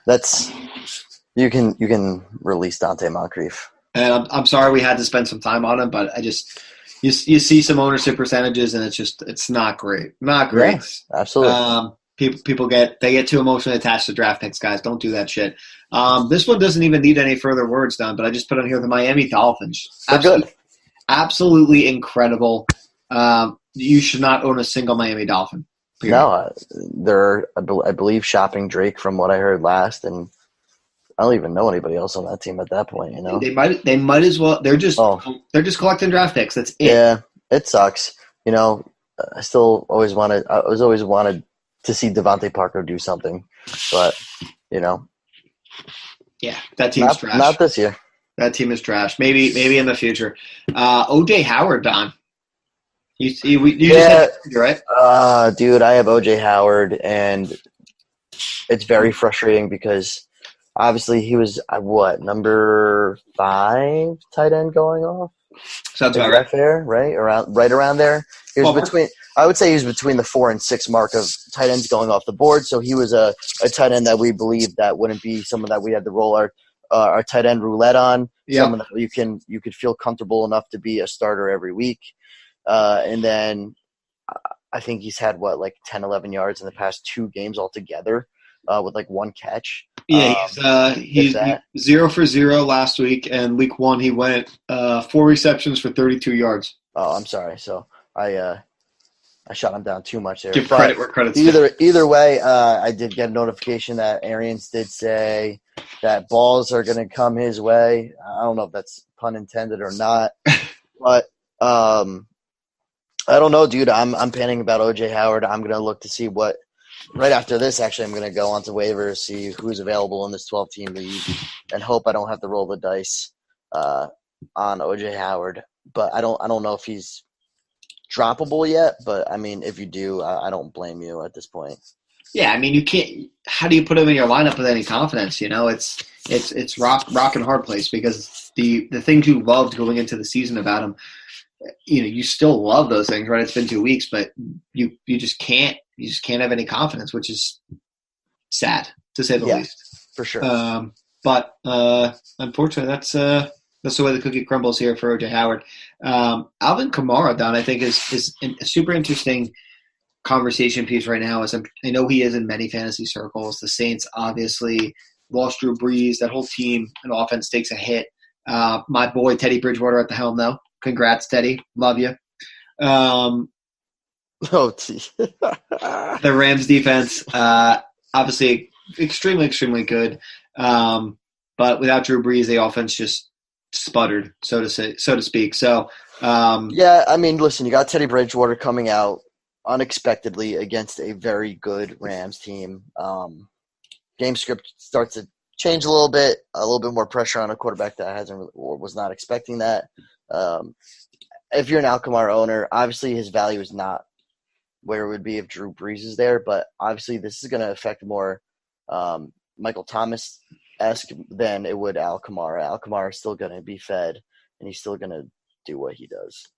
you can release Dante Moncrief. And I'm sorry we had to spend some time on him, but you see some ownership percentages, and it's not great. Not great. Yeah, absolutely. People get too emotionally attached to draft picks, guys. Don't do that shit. This one doesn't even need any further words done, but I just put on here the Miami Dolphins. Absolutely incredible. You should not own a single Miami Dolphin. Period. No, they're I believe shopping Drake from what I heard last, and I don't even know anybody else on that team at that point. You know, they might as well. They're just collecting draft picks. That's it. Yeah, it sucks. You know, I was always wanted to see Devontae Parker do something, but you know, yeah, that team's trash. Not this year. That team is trash. Maybe in the future. OJ Howard, Don. You just said, right? Dude, I have OJ Howard, and it's very frustrating because obviously he was number 5 tight end going off. Sounds about right. Fair, right around there. He was I would say he was between the 4 and 6 mark of tight ends going off the board. So he was a tight end that we believed that wouldn't be someone that we had to roll our tight end roulette on. Yep. Someone that you could feel comfortable enough to be a starter every week. And then I think he's had 10, 11 yards in the past 2 games altogether, with 1 catch. Yeah, he's 0 for 0 last week, and week 1 he went 4 receptions for 32 yards. Oh, I'm sorry. So I shot him down too much there. Give credit where credit's due. Either way, I did get a notification that Arians did say that balls are going to come his way. I don't know if that's pun intended or not, but I don't know, dude. I'm panicking about OJ Howard. I'm going to look to see what – right after this, actually, I'm going to go onto Waiver, see who's available in this 12-team league, and hope I don't have to roll the dice on OJ Howard. But I don't know if he's droppable yet. But, I mean, if you do, I don't blame you at this point. Yeah, I mean, you can't – how do you put him in your lineup with any confidence? You know, it's rock and hard place because the things you loved going into the season about him – you know, you still love those things, right? It's been 2 weeks, but you just can't have any confidence, which is sad to say the least. For sure. But unfortunately, that's the way the cookie crumbles here for OJ Howard. Alvin Kamara, Don, I think is a super interesting conversation piece right now. As I know he is in many fantasy circles. The Saints obviously lost Drew Brees. That whole team and offense takes a hit. My boy Teddy Bridgewater at the helm, though. Congrats, Teddy. Love you. The Rams defense, obviously extremely, extremely good. But without Drew Brees, the offense just sputtered, so to speak. So, yeah, I mean, listen, you got Teddy Bridgewater coming out unexpectedly against a very good Rams team. Game script starts to change a little bit more pressure on a quarterback that hasn't or was not expecting that. If you're an Alkamar owner, obviously his value is not where it would be if Drew Brees is there, but obviously this is going to affect more Michael Thomas-esque than it would Al Kamara. Al Kamara is still going to be fed, and he's still going to do what he does.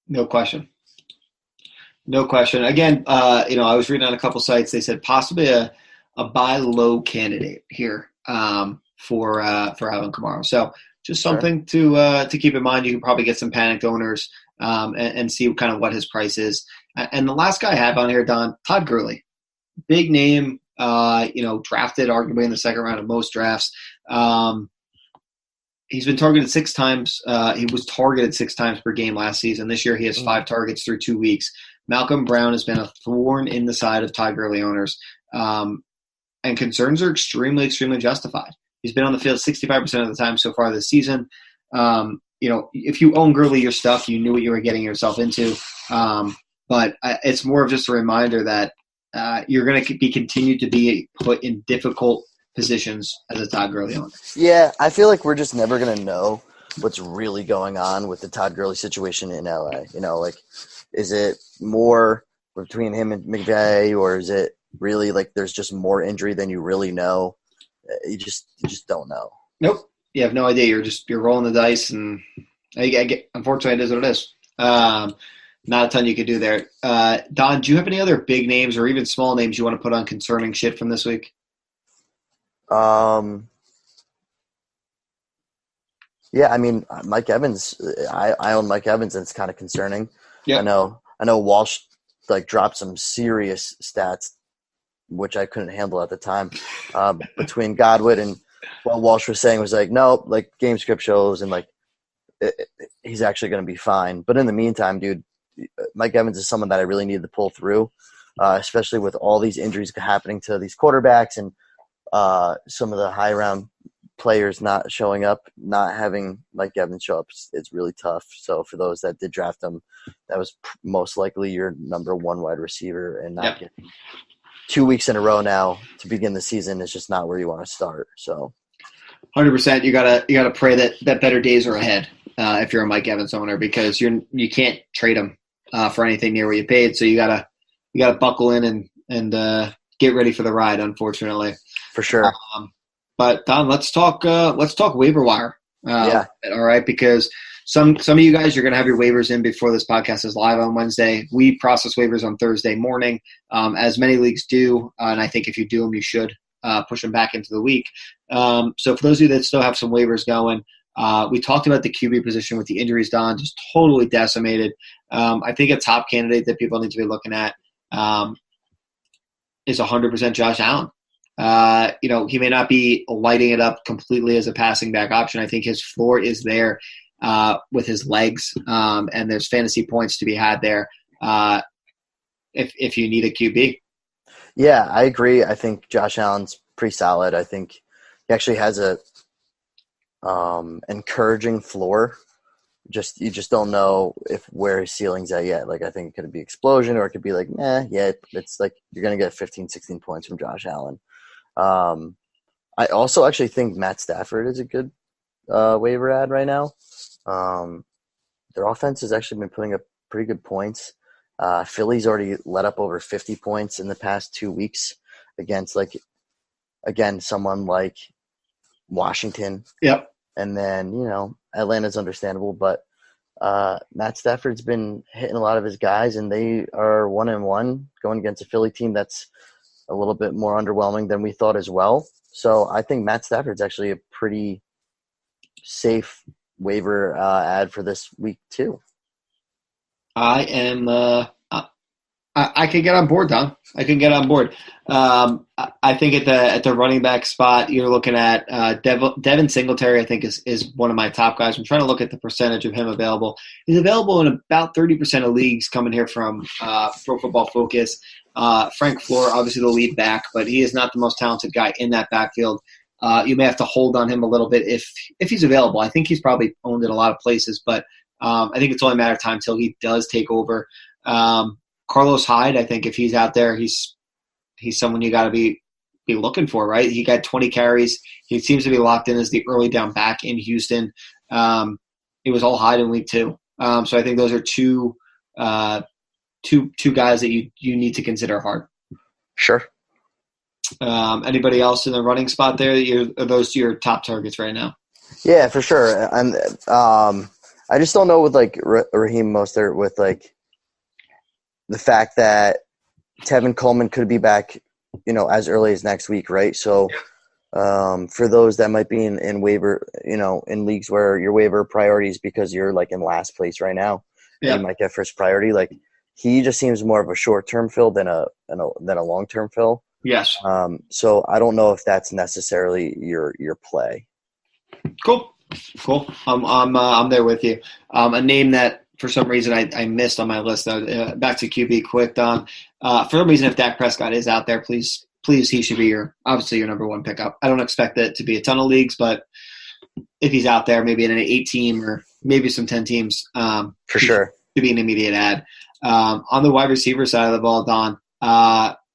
No question. Again, I was reading on a couple sites. They said possibly a buy low candidate here for Alvin Kamara. So just something to keep in mind. You can probably get some panicked owners and see kind of what his price is. And the last guy I have on here, Don, Todd Gurley. Big name, drafted arguably in the second round of most drafts. He's been targeted 6 times. He was targeted 6 times per game last season. This year he has 5 targets through 2 weeks. Malcolm Brown has been a thorn in the side of Todd Gurley owners. and concerns are extremely, extremely justified. He's been on the field 65% of the time so far this season. If you own Gurley your stuff, you knew what you were getting yourself into. But it's more of just a reminder that you're going to be continued to be put in difficult positions as a Todd Gurley owner. Yeah, I feel like we're just never going to know what's really going on with the Todd Gurley situation in LA. Is it more between him and McVay, or is it really there's just more injury than you really know? You just don't know. Nope. You have no idea. You're rolling the dice, and unfortunately, it is what it is. Not a ton you could do there. Don, do you have any other big names or even small names you want to put on concerning shit from this week? Yeah, I mean, Mike Evans. I own Mike Evans, and it's kind of concerning. Yeah, I know Walsh dropped some serious stats, which I couldn't handle at the time. Between Godwin and what Walsh was saying was no, game script shows, and he's actually going to be fine. But in the meantime, dude, Mike Evans is someone that I really needed to pull through, especially with all these injuries happening to these quarterbacks and some of the high round players not showing up, not having Mike Evans show up. It's really tough. So for those that did draft him, that was most likely your number one wide receiver, and not getting 2 weeks in a row now to begin the season is just not where you want to start. So 100%, you gotta pray that better days are ahead if you're a Mike Evans owner, because you can't trade him for anything near what you paid. So you gotta buckle in and get ready for the ride, unfortunately. For sure. But Don, let's talk waiver wire. Yeah. All right, because some of you guys, you're going to have your waivers in before this podcast is live on Wednesday. We process waivers on Thursday morning, as many leagues do, and I think if you do them, you should push them back into the week. So for those of you that still have some waivers going, we talked about the QB position with the injuries, Don, just totally decimated. I think a top candidate that people need to be looking at is 100% Josh Allen. He may not be lighting it up completely as a passing back option. I think his floor is there with his legs, and there's fantasy points to be had there if you need a QB. Yeah, I agree. I think Josh Allen's pretty solid. I think he actually has a encouraging floor. You just don't know where his ceiling's at yet. I think it could be explosion, or it could be it's you're going to get 15, 16 points from Josh Allen. I also actually think Matt Stafford is a good waiver ad right now. Their offense has actually been putting up pretty good points. Philly's already let up over 50 points in the past 2 weeks against someone like Washington. Yep. And then, Atlanta's understandable, but Matt Stafford's been hitting a lot of his guys, and they are 1-1 going against a Philly team that's a little bit more underwhelming than we thought as well. So I think Matt Stafford's actually a pretty safe waiver ad for this week too. I am. I can get on board, Don. I can get on board. I think at the running back spot, you're looking at Devin Singletary. I think is one of my top guys. I'm trying to look at the percentage of him available. He's available in about 30% of leagues coming here from Pro Football Focus. Frank Floor, obviously the lead back, but he is not the most talented guy in that backfield. You may have to hold on him a little bit if he's available. I think he's probably owned in a lot of places, but I think it's only a matter of time till he does take over. Carlos Hyde, I think if he's out there, he's someone you got to be looking for, right? He got 20 carries. He seems to be locked in as the early down back in Houston. It was all Hyde in week 2. So I think those are two guys that you need to consider hard. Sure. Anybody else in the running spot there? Are those your top targets right now? Yeah, for sure. And I just don't know with Raheem Mostert with the fact that Tevin Coleman could be back, as early as next week, right? So for those that might be in waiver, in leagues where your waiver priorities because you're in last place right now, you might get first priority. He just seems more of a short-term fill than a long-term fill. Yes. So I don't know if that's necessarily your play. Cool. I'm there with you. A name that for some reason I missed on my list. Back to QB quick, Don. For some reason, if Dak Prescott is out there, please please, he should be obviously your number one pickup. I don't expect it to be a ton of leagues, but if he's out there, maybe in an 8-team or maybe some 10 teams, for sure, to be an immediate ad. On the wide receiver side of the ball, Don,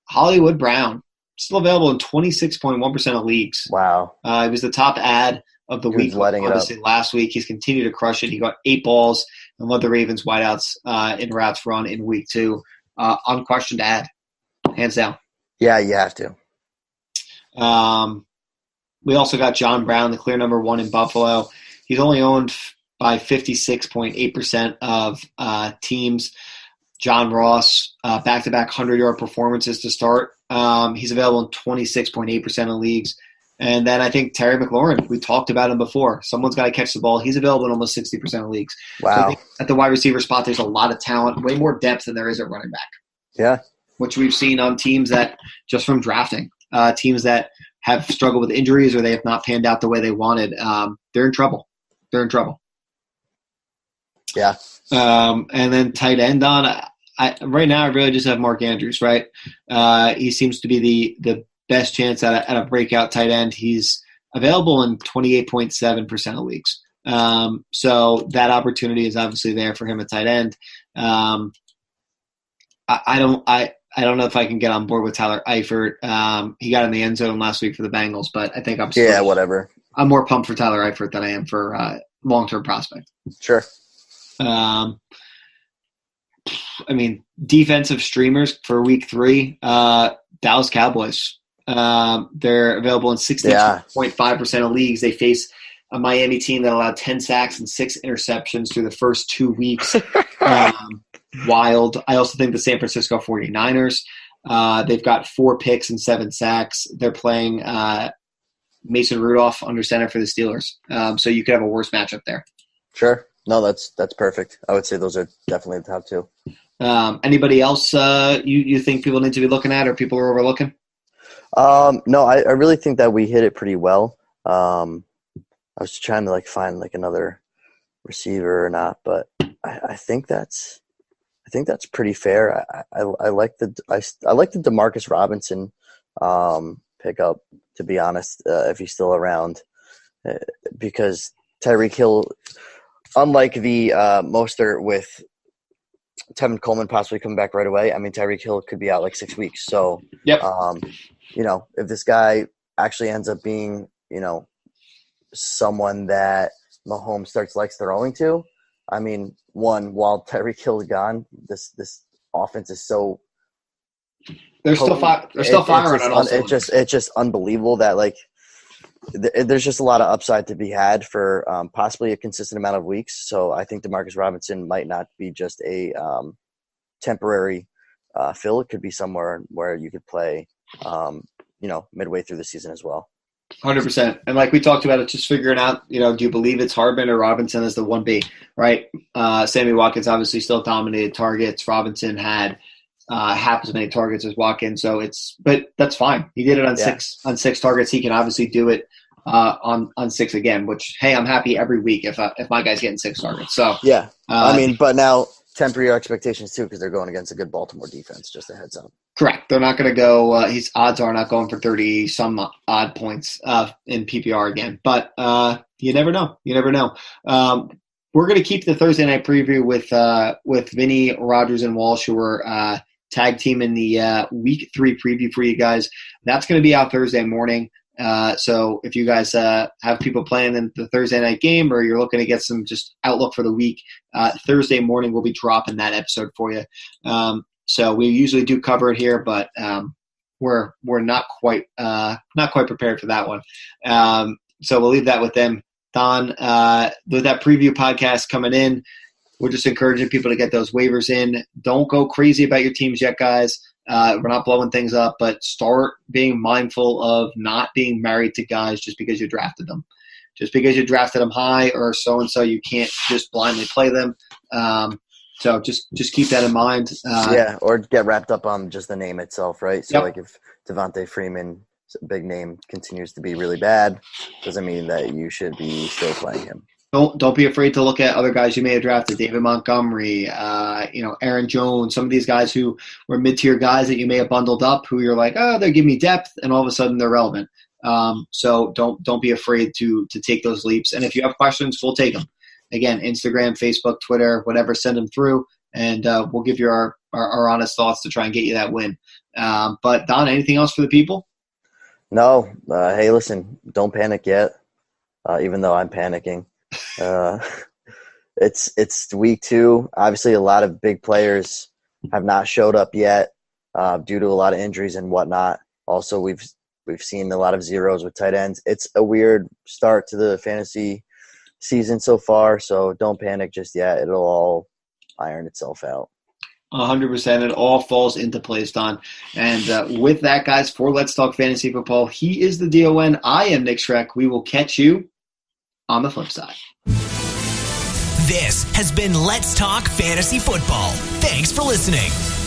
Hollywood Brown, still available in 26.1% of leagues. Wow. He was the top ad of the week. Obviously, last week he's continued to crush it. He got 8 balls and led the Ravens wideouts in routes run in week 2. Unquestioned ad, hands down. Yeah, you have to. We also got John Brown, the clear number 1 in Buffalo. He's only owned by 56.8% of teams. John Ross, back-to-back 100-yard performances to start. He's available in 26.8% of leagues. And then I think Terry McLaurin, we talked about him before. Someone's got to catch the ball. He's available in almost 60% of leagues. Wow. So I think at the wide receiver spot, there's a lot of talent, way more depth than there is at running back. Yeah. Which we've seen on teams that, just from drafting, teams that have struggled with injuries or they have not panned out the way they wanted, they're in trouble. Yeah. And then tight end on, right now I really just have Mark Andrews, right? He seems to be the best chance at a breakout tight end. He's available in 28.7% of leagues. So that opportunity is obviously there for him at tight end. I don't know if I can get on board with Tyler Eifert. He got in the end zone last week for the Bengals, but I think whatever. I'm more pumped for Tyler Eifert than I am for long-term prospect. Sure. Defensive streamers for week 3, Dallas Cowboys. They're available in 62.5% of leagues. They face a Miami team that allowed 10 sacks and 6 interceptions through the first 2 weeks. Wild. I also think the San Francisco 49ers, they've got 4 picks and 7 sacks. They're playing Mason Rudolph under center for the Steelers. So you could have a worse matchup there. Sure. No, that's perfect. I would say those are definitely the top 2. Anybody else you think people need to be looking at or people are overlooking? No, I really think that we hit it pretty well. I was trying to find another receiver or not, but I think that's pretty fair. I like the Demarcus Robinson pickup, to be honest, if he's still around, because Tyreek Hill, unlike the Mostert with Tevin Coleman possibly coming back right away, Tyreek Hill could be out 6 weeks. So, yep. If this guy actually ends up being, someone that Mahomes likes throwing to, while Tyreek Hill is gone, this offense is so they're still firing on all cylinders. It's just unbelievable that there's just a lot of upside to be had for possibly a consistent amount of weeks. So I think Demarcus Robinson might not be just a temporary fill. It could be somewhere where you could play, midway through the season as well. 100%. And like we talked about it, just figuring out, do you believe it's Hardman or Robinson as the 1B, right? Sammy Watkins obviously still dominated targets. Robinson had half as many targets as Watkins. But that's fine. He did it on 6 targets. He can obviously do it on 6 again, which, hey, I'm happy every week if my guy's getting 6 targets. So yeah, but now temper your expectations too, because they're going against a good Baltimore defense. Just a heads up. Correct. They're not going to go. His odds are not going for 30 some odd points in PPR again. But you never know. We're going to keep the Thursday night preview with Vinny, Rogers, and Walsh, who are tag team in the week 3 preview for you guys. That's going to be out Thursday morning. So if you guys have people playing in the Thursday night game, or you're looking to get some just outlook for the week, Thursday morning we'll be dropping that episode for you. So we usually do cover it here, but we're not quite prepared for that one. So we'll leave that with them. Don, with that preview podcast coming in, we're just encouraging people to get those waivers in. Don't go crazy about your teams yet, guys. We're not blowing things up, but start being mindful of not being married to guys just because you drafted them. Just because you drafted them high or so-and-so, you can't just blindly play them. So just keep that in mind. Or get wrapped up on just the name itself, right? So if Devontae Freeman, big name, continues to be really bad, doesn't mean that you should be still playing him. Don't be afraid to look at other guys you may have drafted, David Montgomery, Aaron Jones, some of these guys who were mid-tier guys that you may have bundled up, who you're like, oh, they give me depth, and all of a sudden they're relevant. So don't be afraid to take those leaps. And if you have questions, we'll take them. Again, Instagram, Facebook, Twitter, whatever, send them through, and we'll give you our honest thoughts to try and get you that win. But Don, anything else for the people? No. Hey, listen, don't panic yet, even though I'm panicking. It's week 2. Obviously, a lot of big players have not showed up yet due to a lot of injuries and whatnot. Also, we've seen a lot of zeros with tight ends. It's a weird start to the fantasy season so far, so don't panic just yet. It'll all iron itself out. 100%. It all falls into place, Don. And with that, guys, for Let's Talk Fantasy Football, he is the DON. I am Nick Schreck. We will catch you on the flip side. This has been Let's Talk Fantasy Football. Thanks for listening.